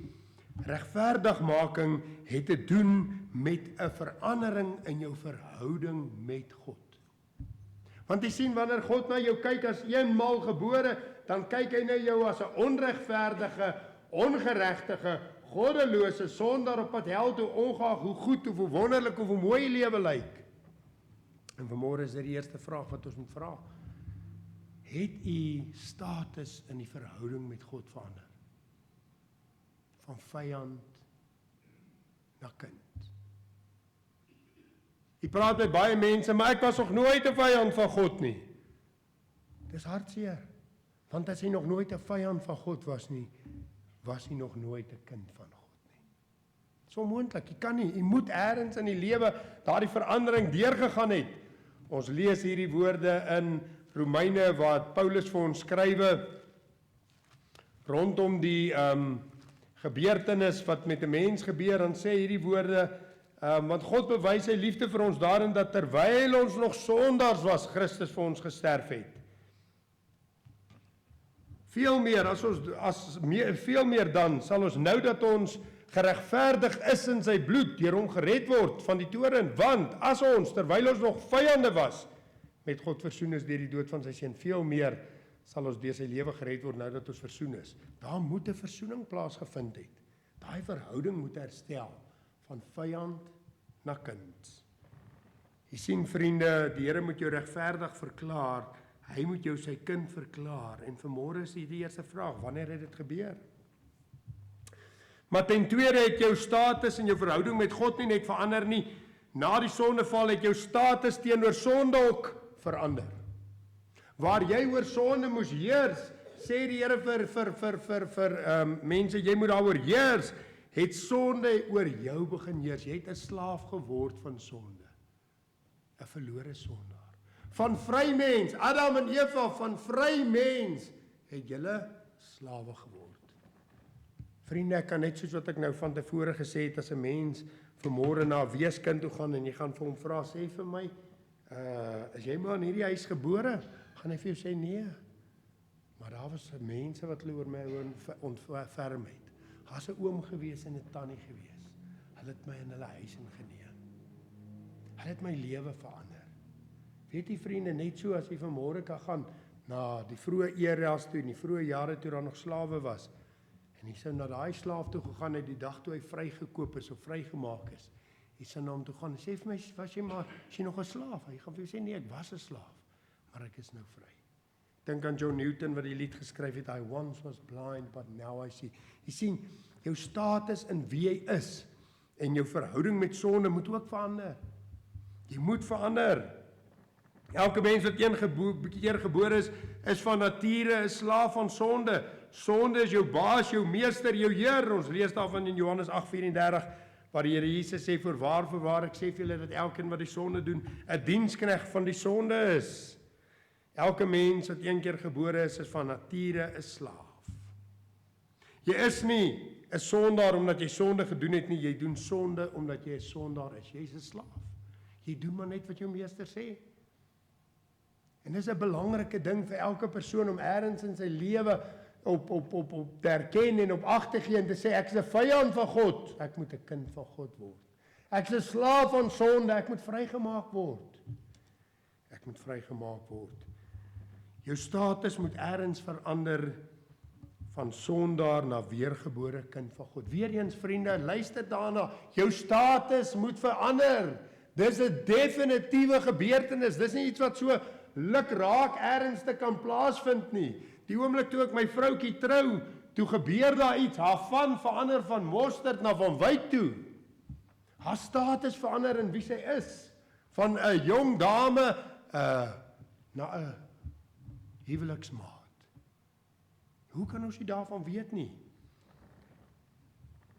regverdigmaking het te doen met 'n verandering in jou verhouding met God. Want jy sien, wanneer God na jou kyk as eenmaal gebore, dan kyk hy na jou as 'n onregverdige, ongeregtige, goddelose sondaar op pad hel toe, ongeag hoe goed of hoe wonderlik of hoe mooi lewe lyk. En vanmôre is dit die eerste vraag wat ons moet vra. Het u status in die verhouding met God verander? Van vyand na kind. Jy praat met baie mense, maar ek was nog nooit 'n vyand van God nie. Dis hartseer, want as jy nog nooit 'n vyand van God was nie, was jy nog nooit 'n kind van God nie. Dit is onmoontlik, jy kan nie, jy moet ergens in die lewe daardie verandering deurgegaan het. Ons lees hierdie woorde in Romeine waar Paulus vir ons skrywe rondom die gebeurtenis wat met 'n mens gebeur, dan sê hierdie woorde, want God bewys sy liefde vir ons daarin dat terwyl ons nog sondaars was, Christus vir ons gesterf het. Veel meer dan sal ons nou dat ons geregverdig is in sy bloed, deur hom gered word van die toorn, want as ons, terwyl ons nog vyande was, met God versoen is deur die dood van sy seun, veel meer sal ons deur sy lewe gered word nou dat ons versoen is. Daar moet 'n versoening plaasgevind het. Daai verhouding moet herstel van vyand na kind. Jy sien vriende, die Here moet jou regverdig verklaar, hy moet jou sy kind verklaar, en vanmôre is die eerste vraag, wanneer het dit gebeur? Maar ten tweede het jou status en jou verhouding met God nie net verander nie, na die sondeval het jou status teenoor sonde ook verander. Waar jy oor sonde moes heers, sê die Here vir mense, jy moet daaroor heers, het sonde oor jou begin heers. Jy het 'n slaaf geword van sonde. 'n Verlore sondaar. Van vry mens, Adam en Eva, van vry mens, het julle slawe geword. Vriende, ek kan net soos wat ek nou van tevore gesê het, as 'n mens vanmôre na 'n weeskind toe gaan, en jy gaan vir hom vra, sê vir my, is jy maar in hierdie huis gebore? Gaan hy vir jou sê, nee. Maar daar was mense wat hulle oor my ontferm het. Daar's 'n oom gewees en 'n tannie gewees. Hulle het my in hulle huis ingeneem. Hulle het my lewe verander. Weet jy vriende, net so as jy vanmôre kan gaan na die vroeë eras toe, in die vroeë jare toe daar nog slawe was, en jy sou na daai slaaf toe gegaan het die dag toe hy vrygekoop is of vrygemaak is. Jy sou na hom toe gaan en sê vir my, was jy nog 'n slaaf? Hy gaan vir jou sê, nee, ek was 'n slaaf, maar ek is nou vry. Dink aan John Newton wat die lied geskryf het, I once was blind, but now I see. Jy sien, jou status in wie jy is, en jou verhouding met sonde moet ook verander. Jy moet verander. Elke mens wat een keer gebore is van nature 'n slaaf van sonde. Sonde is jou baas, jou meester, jou Heer. Ons lees daarvan in Johannes 8:34, waar die Here Jesus sê, voorwaar, ek sê vir julle dat elkeen wat die sonde doen, 'n diensknegt van die sonde is. Elke mens wat een keer gebore is van nature 'n slaaf. Jy is nie 'n sondaar omdat jy sonde gedoen het nie, jy doen sonde omdat jy 'n sondaar is. Jy's 'n slaaf. Jy doen maar net wat jou meester sê. En dis 'n belangrike ding vir elke persoon om eers in sy lewe op te erken en op ag te gee en te sê, ek is 'n vyand van God, ek moet 'n kind van God word. Ek is 'n slaaf van sonde, ek moet vrygemaak word. Ek moet vrygemaak word. Jou status moet eers verander van sondaar na weergebore kind van God. Weereens vriende, luister daarna, jou status moet verander. Dis 'n definitiewe gebeurtenis, dis nie iets wat so lukraak eers te kan plaasvind nie. Die oomblik toe ek my vroutjie trou, toe gebeur daar iets, haar verander van mosterd na van wit toe. Haar status verander in wie sy is, van 'n jong dame na 'n huweliksmaat. Hoe kan ons nie daarvan weet nie?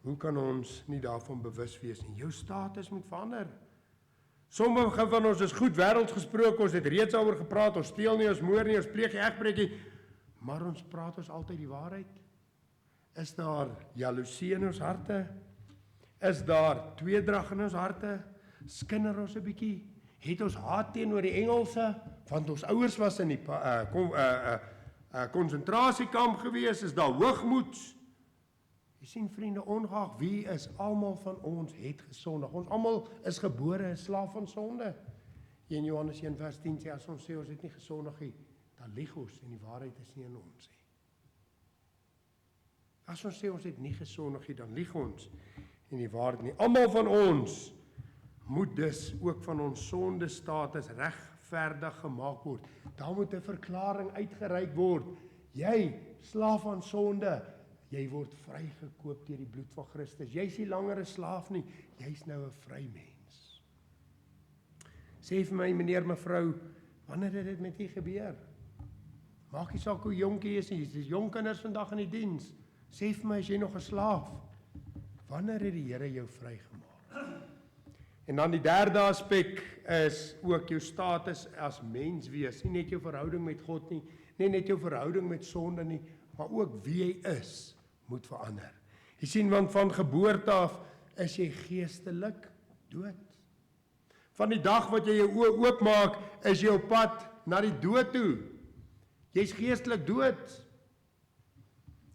Hoe kan ons nie daarvan bewus wees nie? Jou status moet verander. Sommige van ons is goed wêrelds gesproke, ons het reeds daaroor gepraat, ons steel nie, ons moord nie, ons pleeg nie egbreek nie, maar ons praat ons altyd die waarheid? Is daar jaloesie in ons harte? Is daar tweedrag in ons harte? Skinder ons 'n bietjie? Het ons haat teenoor die Engelse, want ons ouers was in die konsentrasiekamp gewees, is daar hoogmoed? Jy sien vriende, ongeag wie is, almal van ons het gesondig. Ons almal is gebore 'n slaaf van sonde. In Johannes 1:10 sê, as ons sê ons het nie gesondig nie, dan lieg ons en die waarheid is nie in ons nie. As ons sê ons het nie gesondig nie, dan lieg ons en die waarheid nie. Almal van ons moet dus ook van ons sonde status regverdig gemaak word. Daar moet 'n verklaring uitgereik word. Jy, slaaf van sonde, jy word vrygekoop deur die bloed van Christus. Jy's nie langer 'n slaaf nie, jy's nou 'n vry mens. Sê vir my, meneer, mevrou, wanneer het dit met u gebeur? Maak nie saak hoe jonk jy is nie, dis jong kinders vandag in die diens. Sê vir my, is jy nog 'n slaaf? Wanneer het die Here jou vrygemaak? En dan die derde aspek is ook jou status as mens wees, nie net jou verhouding met God nie, nie net jou verhouding met sonde nie, maar ook wie jy is, moet verander. Jy sien, want van geboorte af is jy geestelik dood. Van die dag wat jy jou oë oopmaak, is jy op pad na die dood toe. Jy's geestelik dood.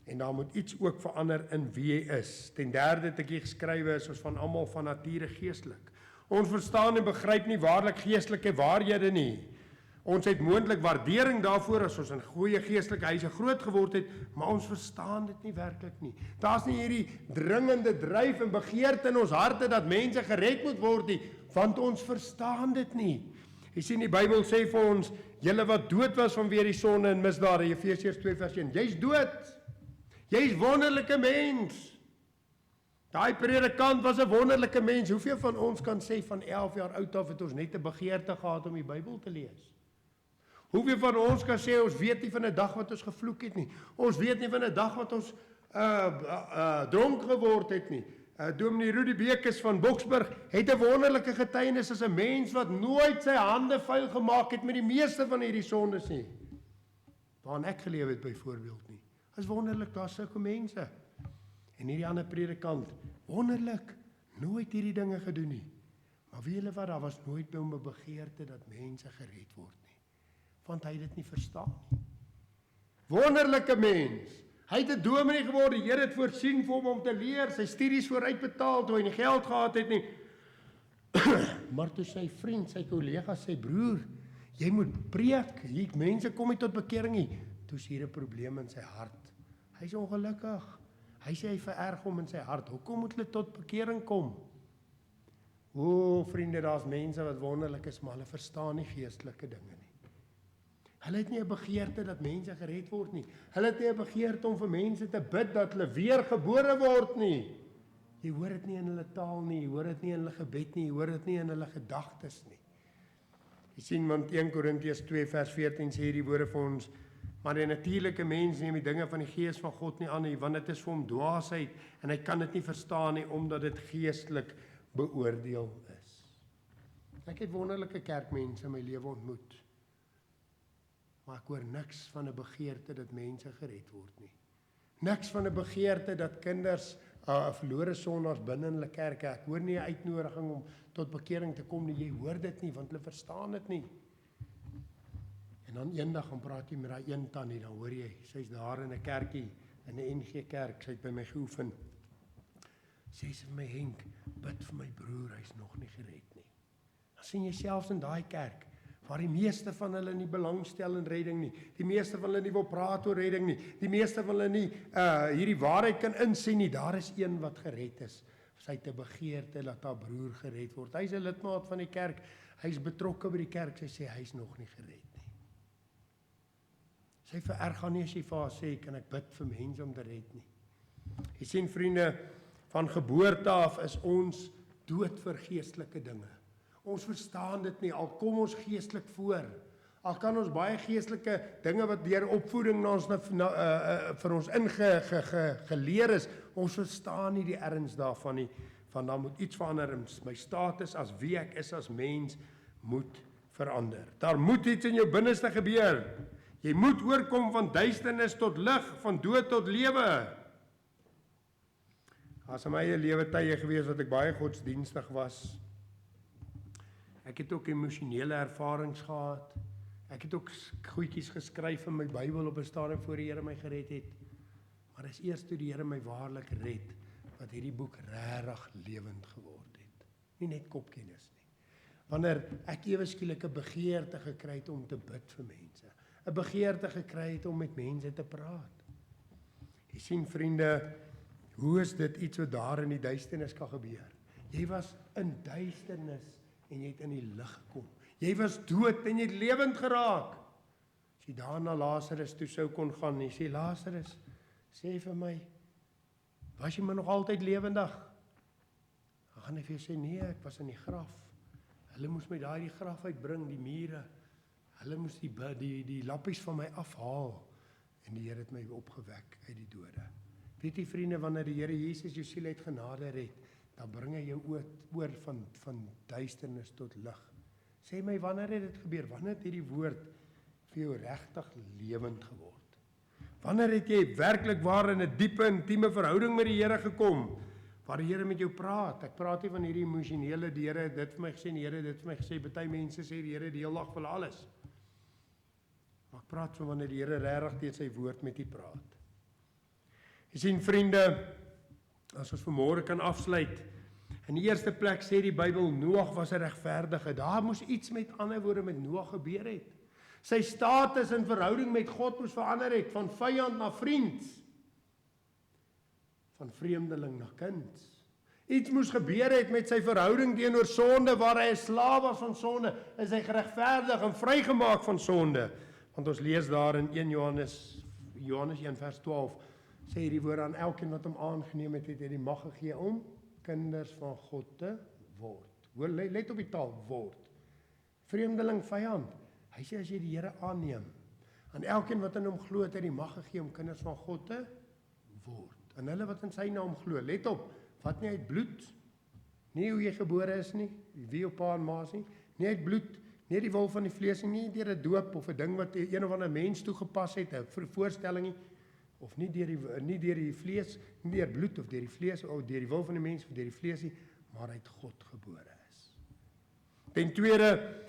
En daar moet iets ook verander in wie jy is. Ten derde het ek hier geskrywe is ons van almal van nature geestelik. Ons verstaan en begryp nie waarlik geestelike waarhede nie. Ons het moontlik waardering daarvoor as ons in goeie geestelike huise groot geword het, maar ons verstaan dit nie werklik nie. Daar's nie hierdie dringende dryf en begeerte in ons harte dat mense gered moet word nie, want ons verstaan dit nie. Jy sien die Bybel sê vir ons, julle wat dood was vanweë die sonde en misdade, Efesiërs 2:1, jy's dood. Jy's wonderlike mens. Daai predikant was 'n wonderlike mens. Hoeveel van ons kan sê van 11 jaar oud af het ons net 'n begeerte gehad om die Bybel te lees? Hoeveel van ons kan sê ons weet nie van 'n dag wat ons gevloek het nie. Ons weet nie van 'n dag wat ons dronk geword het nie. Dominee Rudy Bekes van Boksburg het 'n wonderlike getuienis as 'n mens wat nooit sy hande vuil gemaak het met die meeste van hierdie sondes nie. Waarin ek geleef het byvoorbeeld nie. Is wonderlik, daar sulke mense. En hierdie ander predikant, wonderlik, nooit hierdie dinge gedoen nie. Maar weet julle wat, daar was nooit by hom 'n begeerte dat mense gered word nie. Want hy het dit nie verstaan nie. Wonderlike mens. Hy het 'n dominee geword, die Here het voorsien vir hom om te leer, sy studies vooruitbetaal toe hy nie geld gehad het nie. Maar toe sy vriend, sy kollega, sy broer, jy moet preek, hier mense kom nie tot bekering nie. Toe is hier 'n probleem in sy hart. Hy's ongelukkig. Hy sê hy vererg hom in sy hart. Hoekom moet hulle tot bekering kom? O, vriende, daar's mense wat wonderlik is, maar hulle verstaan nie geestelike dinge nie. Hulle het nie 'n begeerte dat mense gered word nie. Hulle het nie 'n begeerte om vir mense te bid dat hulle weer gebore word nie. Jy hoor dit nie in hulle taal nie, jy hoor dit nie in hulle gebed nie, jy hoor dit nie in hulle gedagtes nie. Jy sien, want 1 Korintiërs 2 vers 14 sê hierdie woorde vir ons, maar die natuurlike mens neem die dinge van die gees van God nie aan nie, want dit is vir hom dwaasheid en hy kan dit nie verstaan nie, omdat dit geestelik beoordeel is. Ek het wonderlike kerkmense in my lewe ontmoet, maar ek hoor niks van 'n begeerte dat mense gered word nie. Niks van 'n begeerte dat kinders verlore sondaars binne in hulle kerke, ek hoor nie 'n uitnodiging om tot bekering te kom nie, jy hoor dit nie, want hulle verstaan dit nie. En dan eendag gaan praat jy met daai een tannie, dan hoor jy, sy's daar in 'n kerkie, in 'n NG Kerk, sy het by my geoefen. Sê sy vir my, Henk, bid vir my broer, hy's nog nie gered nie. Dan sien jy selfs in daai kerk, waar die meeste van hulle nie belangstel in redding nie, die meeste van hulle nie wil praat oor redding nie, die meeste van hulle nie hierdie waarheid kan insien nie, daar is een wat gered is. Sy het 'n begeerte dat haar broer gered word. Hy's 'n lidmaat van die kerk, hy's betrokke by die kerk, sy sê hy's nog nie gered nie. Sy vererg haar nie as jy vir haar sê, kan ek bid vir mense om te red nie. Jy sien vriende, van geboorte af is ons dood vir geestelike dinge. Ons verstaan dit nie, al kom ons geestelik voor. Al kan ons baie geestelike dinge wat deur opvoeding na ons vir ons ingeleer is, ons verstaan nie die erns daarvan nie, van dan moet iets verander en my status as wie ek is as mens moet verander. Daar moet iets in jou binneste gebeur. Jy moet oorkom van duisternis tot lig, van dood tot lewe. As in my eie lewe tye gewees wat ek baie godsdienstig was. Ek het ook emosionele ervarings gehad. Ek het ook goedjies geskryf in my Bybel op 'n stadium voor die Here my gered het. Maar dis eers toe die Here my waarlik red, wat hierdie boek regtig lewend geword het. Nie net kopkennis nie. Wanneer ek ewe skielik 'n begeerte gekry het om te bid vir mense. 'n Begeerte gekry het om met mense te praat. Jy sien vriende, hoe is dit iets wat daar in die duisternis kan gebeur? Jy was in duisternis en jy het in die lig gekom. Jy was dood en jy het lewend geraak. As jy daar na Lazarus toe sou kon gaan, jy sê, Lazarus, sê vir my, was jy maar nog altyd lewendig? Dan gaan hy vir jou sê, nee, ek was in die graf. Hulle moes my daar die graf uitbring, die mure. Hulle moes die lappies van my afhaal. En die Here het my opgewek uit die dode. Weet jy vriende, wanneer die Here Jesus jou siel uit genade red, dan bring hy jou oor van duisternis tot lig. Sê my, wanneer het dit gebeur? Wanneer het hierdie woord vir jou regtig lewend geword? Wanneer het jy werklik waar in 'n diepe, intieme verhouding met die Here gekom? Waar die Here met jou praat. Ek praat nie van hierdie emosionele, die Here het dit vir my gesê, die Here het dit vir my gesê. Party mense sê die Here die hele dag vir hulle alles. Maar ek praat van wanneer die Here regtig deur sy woord met u praat. Jy sien vriende, as ons vanmôre kan afsluit, in die eerste plek sê die Bybel, Noag was 'n regverdige. Daar moes iets met ander woorde met Noag gebeur het. Sy status in verhouding met God moes verander het, van vyand na vriend, van vreemdeling na kind. Iets moes gebeur het met sy verhouding teenoor sonde, waar hy 'n slaaf was van sonde, is hy geregverdig en vrygemaak van sonde. Want ons lees daar in 1 Johannes 1 vers 12, sê die woord, aan elkeen wat hom aangeneem het, het hy die mag gegee om kinders van God te word. Hoor, let op die taal, word. Vreemdeling, vyand. Hy sê as jy die Here aanneem, aan elkeen wat in hom glo, het hy die mag gegee om kinders van God te word. En hulle wat in sy naam glo, let op, wat nie uit bloed, nie hoe jy gebore is nie, wie jou pa en ma is nie uit bloed, nie die wil van die vlees nie deur 'n doop of 'n ding wat een of ander mens toegepas het, 'n voorstelling nie, of nie deur die vlees, nie deur bloed of deur die vlees of deur die wil van die mens of deur die vlees nie, maar uit God gebore is. Ten tweede,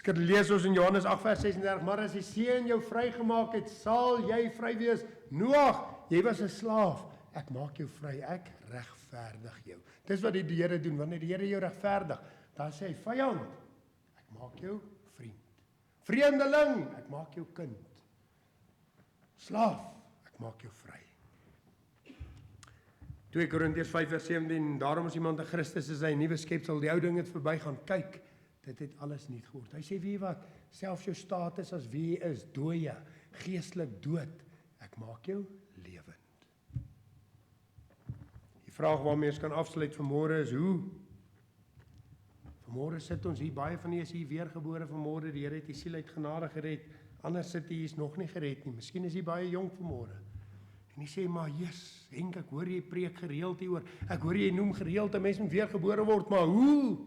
lees ons in Johannes 8 vers 36, maar as die Seun jou vrygemaak het, sal jy vry wees. Noag, jy was 'n slaaf, ek maak jou vry, ek regverdig jou. Dis wat die Here doen, wanneer die Here jou regverdig, dan sê hy, vyand, ek maak jou vriend. Vreemdeling, ek maak jou kind. Slaaf, ek maak jou vry. 2 Korintiërs 5 vers 17, daarom as iemand in Christus is, hy 'n nuwe skepsel, die ou ding het verbygaan, kyk, dit het alles nuut geword. Hy sê, weet wat, selfs jou status as wie jy is, dooie, geestelik dood, ek maak jou lewend. Die vraag waarmee ons kan afsluit vanmôre is, hoe? Vanmôre sit ons hier, baie van u is hier weergebore vanmôre, die Here het die siel uit genade gered, anders sit hier is nog nie gered nie, miskien is jy baie jonk vanmôre, en jy sê, maar Jesus, Henk, ek hoor jy preek gereeld hieroor, ek hoor jy noem gereeld, 'n mens moet weergebore word, maar hoe?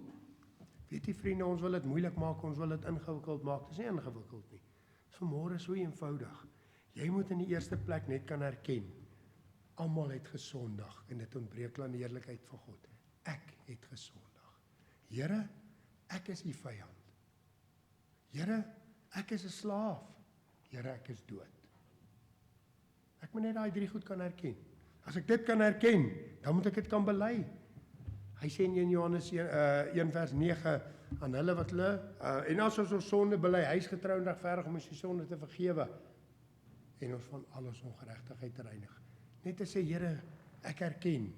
Weet jy vriende, ons wil dit moeilik maak, ons wil dit ingewikkeld maak, dit is nie ingewikkeld nie, vanmôre so eenvoudig, jy moet in die eerste plek net kan erken, almal het gesondig, en dit ontbreek aan die heerlikheid van God, ek het gesondig. Here, ek is u vyand. Here, ek is 'n slaaf. Here, ek is dood. Ek moet net daai 3 goed kan erken. As ek dit kan erken, dan moet ek dit kan bely. Hy sê in 1 Johannes 1 vers 9, aan hulle wat hulle, en as ons sonde bely, hy is getrou en regverdig om ons die sonde te vergewe, en ons van al ons ongeregtigheid te reinig. Net te sê, Here, ek erken,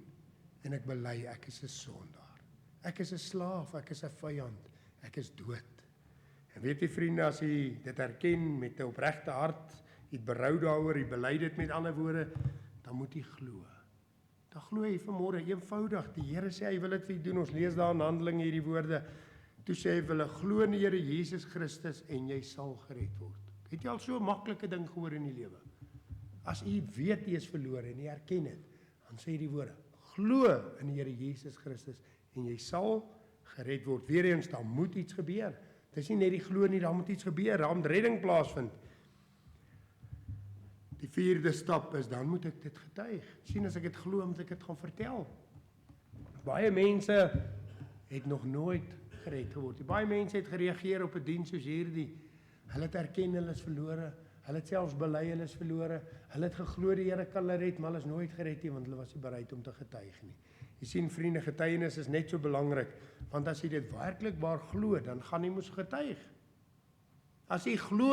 en ek bely, ek is 'n sondaar. Ek is 'n slaaf, ek is 'n vyand, ek is dood. En weet jy vriende, as jy dit erken met 'n opregte hart, jy berou daaroor, jy bely dit met ander woorde, dan moet jy glo. Dan glo jy vanmôre eenvoudig. Die Here sê hy wil dit vir jy doen. Ons lees daar in Handelinge hierdie woorde. Toe sê hy, wil ek glo in die Here Jesus Christus en jy sal gered word. Het jy al so 'n maklike ding gehoor in die lewe? As jy weet jy is verlore en jy erken dit, dan sê die woorde, glo in die Here Jesus Christus en jy sal gered word. Weereens, daar moet iets gebeur. Dit is nie net die glo nie, daar moet iets gebeur, daar moet redding plaasvind. Die 4de stap is, dan moet ek dit getuig. Sien, as ek dit glo, moet ek dit gaan vertel. Baie mense het nog nooit gered geword. Baie mense het gereageer op 'n diens soos hierdie. Hulle het erken hulle is verlore. Hulle het selfs bely hulle is verlore. Hulle het geglo die Here kan hulle red, maar hulle is nooit gered nie, want hulle was nie bereid om te getuig nie. Jy sien vriende, getuienis is net so belangrik, want as jy dit werklikbaar glo, dan gaan jy mos getuig. As jy glo,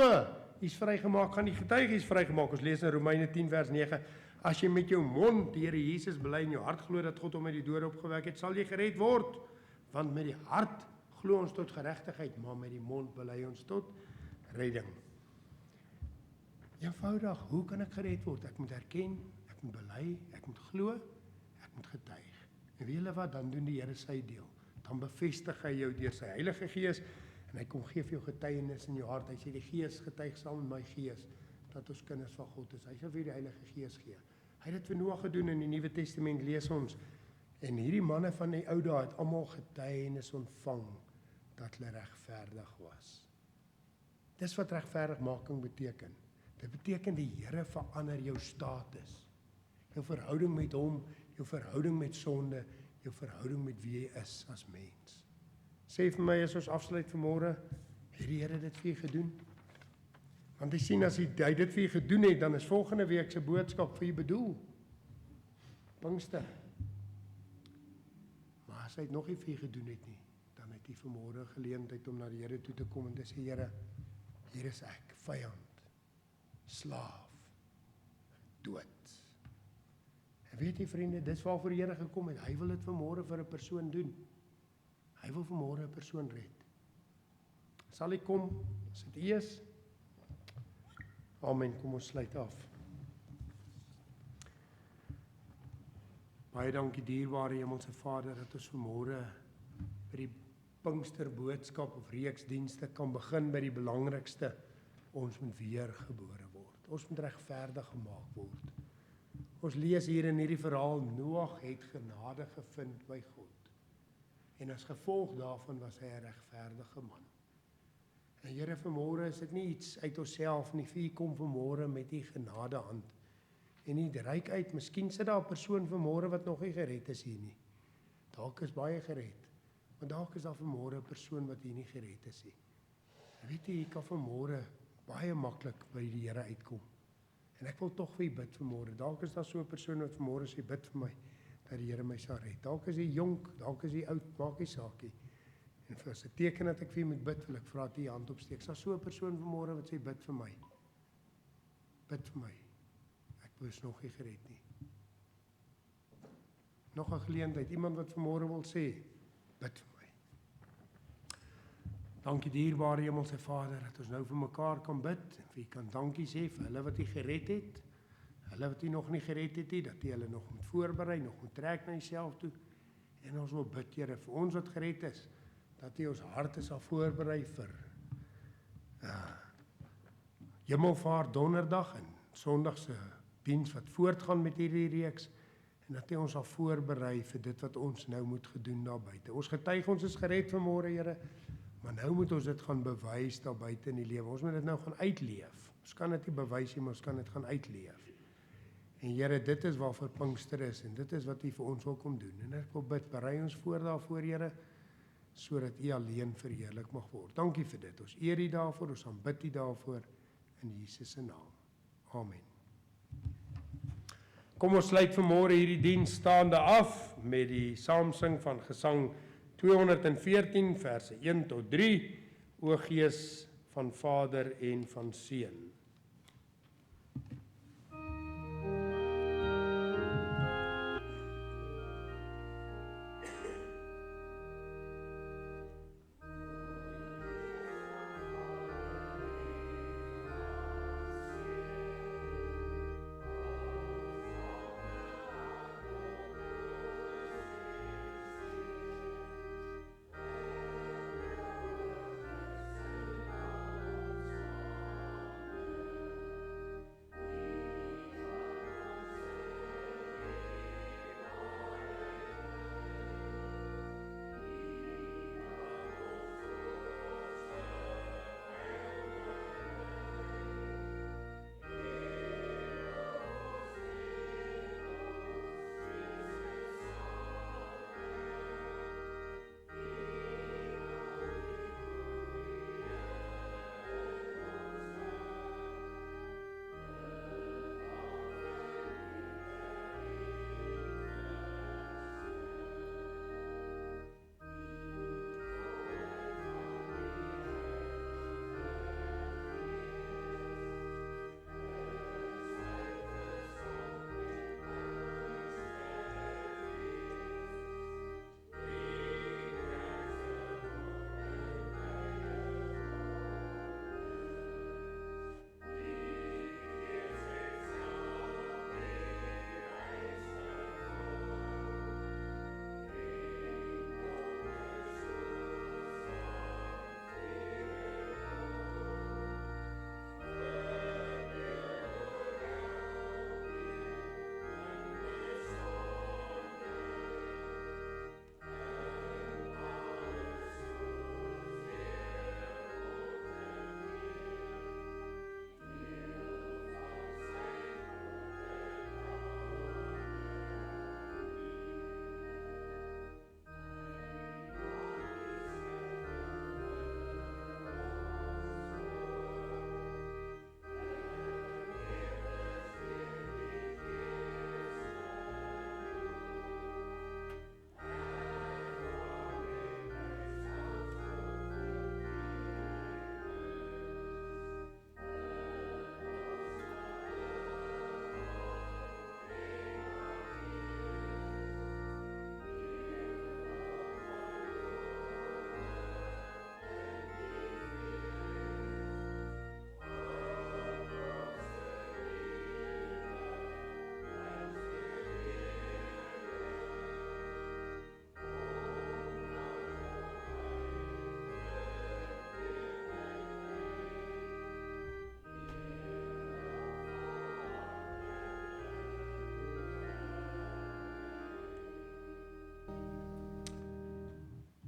jy's vrygemaak, gaan jy getuig, jy's vrygemaak. Ons lees in Romeine 10 vers 9, as jy met jou mond die Here Jesus bely en jou hart glo dat God hom uit die dode opgewek het, sal jy gered word. Want met die hart glo ons tot geregtigheid, maar met die mond bely ons tot redding. Eenvoudig, hoe kan ek gered word? Ek moet erken, ek moet bely, ek moet glo, ek moet getuig. En weet julle wat, dan doen die Here sy deel. Dan bevestig hy jou deur sy Heilige Gees en hy kom gee vir jou getuienis in jou hart. Hy sê die Gees getuig saam met my gees dat ons kinders van God is. Hy sal vir die Heilige Gees gee. Hy het dit vir Noag gedoen in die Nuwe Testament, lees ons. En hierdie manne van die ou dae het almal getuienis ontvang dat hulle regverdig was. Dis wat regverdigmaking beteken. Dit beteken die Here verander jou status. Jou verhouding met hom, jou verhouding met sonde, jou verhouding met wie jy is as mens. Sê vir my as ons afsluit vanmôre, het die Here dit vir jou gedoen? Want jy sien as hy dit vir jou gedoen het, dan is volgende week se boodskap vir jou bedoel. Pinkster. Maar as hy het nog nie vir u gedoen het nie, dan het hy vanmôre geleentheid om na die Here toe te kom en te sê, Here, hier is ek, vyand, slaaf, dood. En weet jy vriende, dis waarvoor die Here gekom het. Hy wil dit vanmôre vir 'n persoon doen. Hy wil vanmôre 'n persoon red. Sal hy kom, as dit U is? Amen, kom ons sluit af. Baie dankie dierbare Hemelse Vader, dat ons vanmôre by die Pinkster boodskap of reeks dienste kan begin by die belangrikste. Ons moet weergebore word. Ons moet regverdig gemaak word. Ons lees hier in hierdie verhaal, Noag het genade gevind by God. En as gevolg daarvan was hy 'n regverdige man. En Here, vanmôre is dit nie iets uit onsself nie. Vir U kom vanmôre met U genadehand. En U reik uit, miskien sit daar 'n persoon vanmôre wat nog nie gered is hier nie. Dalk is baie gered, maar dalk is daar vanmôre 'n persoon wat hier nie gered is nie. Weet jy, kan vanmôre baie maklik by die Here uitkom. En ek wil tog vir U bid vanmôre. Dalk is daar so 'n persoon wat vanmôre sê, bid vir my dat die Here my sal red. Dalk is hy jonk, dalk is hy oud, maak nie saak nie. En vir as 'n teken dat ek vir U moet bid, wil ek vra dat U hand opsteek. Is daar so 'n persoon vanmôre wat sê, bid vir my? Bid vir my. Ek is nog nie gered nie. Nog 'n geleentheid, iemand wat vanmôre wil sê, bid vir my. Dankie dierbare Hemelse Vader, dat ons nou vir mekaar kan bid, en vir U kan dankie sê vir hulle wat U gered het, hulle wat U nog nie gered het nie, dat U hulle nog moet voorberei, nog moet trek na Uself toe, en ons wil bid, Here, vir ons wat gered is, dat U ons harte sal voorberei vir Hemelvaart Donderdag en Sondag se diens wat voortgaan met hierdie reeks, en dat U ons sal voorberei vir dit wat ons nou moet gedoen daar buite. Ons getuig ons is gered vanmôre, Here, maar nou moet ons dit gaan bewys daar buite in die lewe. Ons moet dit nou gaan uitleef. Ons kan dit nie bewys nie, maar ons kan dit gaan uitleef. En Here, dit is waarvoor Pinkster is, en dit is wat U vir ons wil kom doen. En ek wil bid, berei ons voor daarvoor, Here, sodat U alleen verheerlik mag word. Dankie vir dit. Ons eer U daarvoor, ons aanbid U daarvoor, in Jesus se naam. Amen. Kom ons sluit vanmôre hierdie diens staande af met die saamsing van Gesang 214 verse 1 tot 3, O Gees van Vader en van Seun.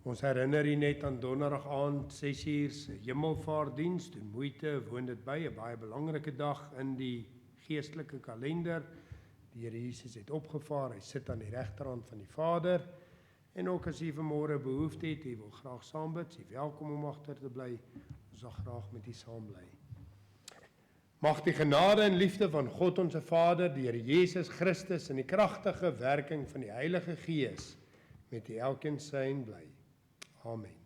Ons herinner u net aan donderdag aand 6uur se hemelvaartdiens. Doen moeite, woon dit by, 'n baie belangrike dag in die geestelike kalender. Die Here Jesus het opgevaar, hy sit aan die regterhand van die Vader. En ook as u vanmôre behoefte het, u wil graag saam bid, u welkom om agter te bly. Ons sal graag met u saam bly. Mag die genade en liefde van God ons Vader, die Here Jesus Christus en die kragtige werking van die Heilige Gees met u elkeen sein bly. Amen.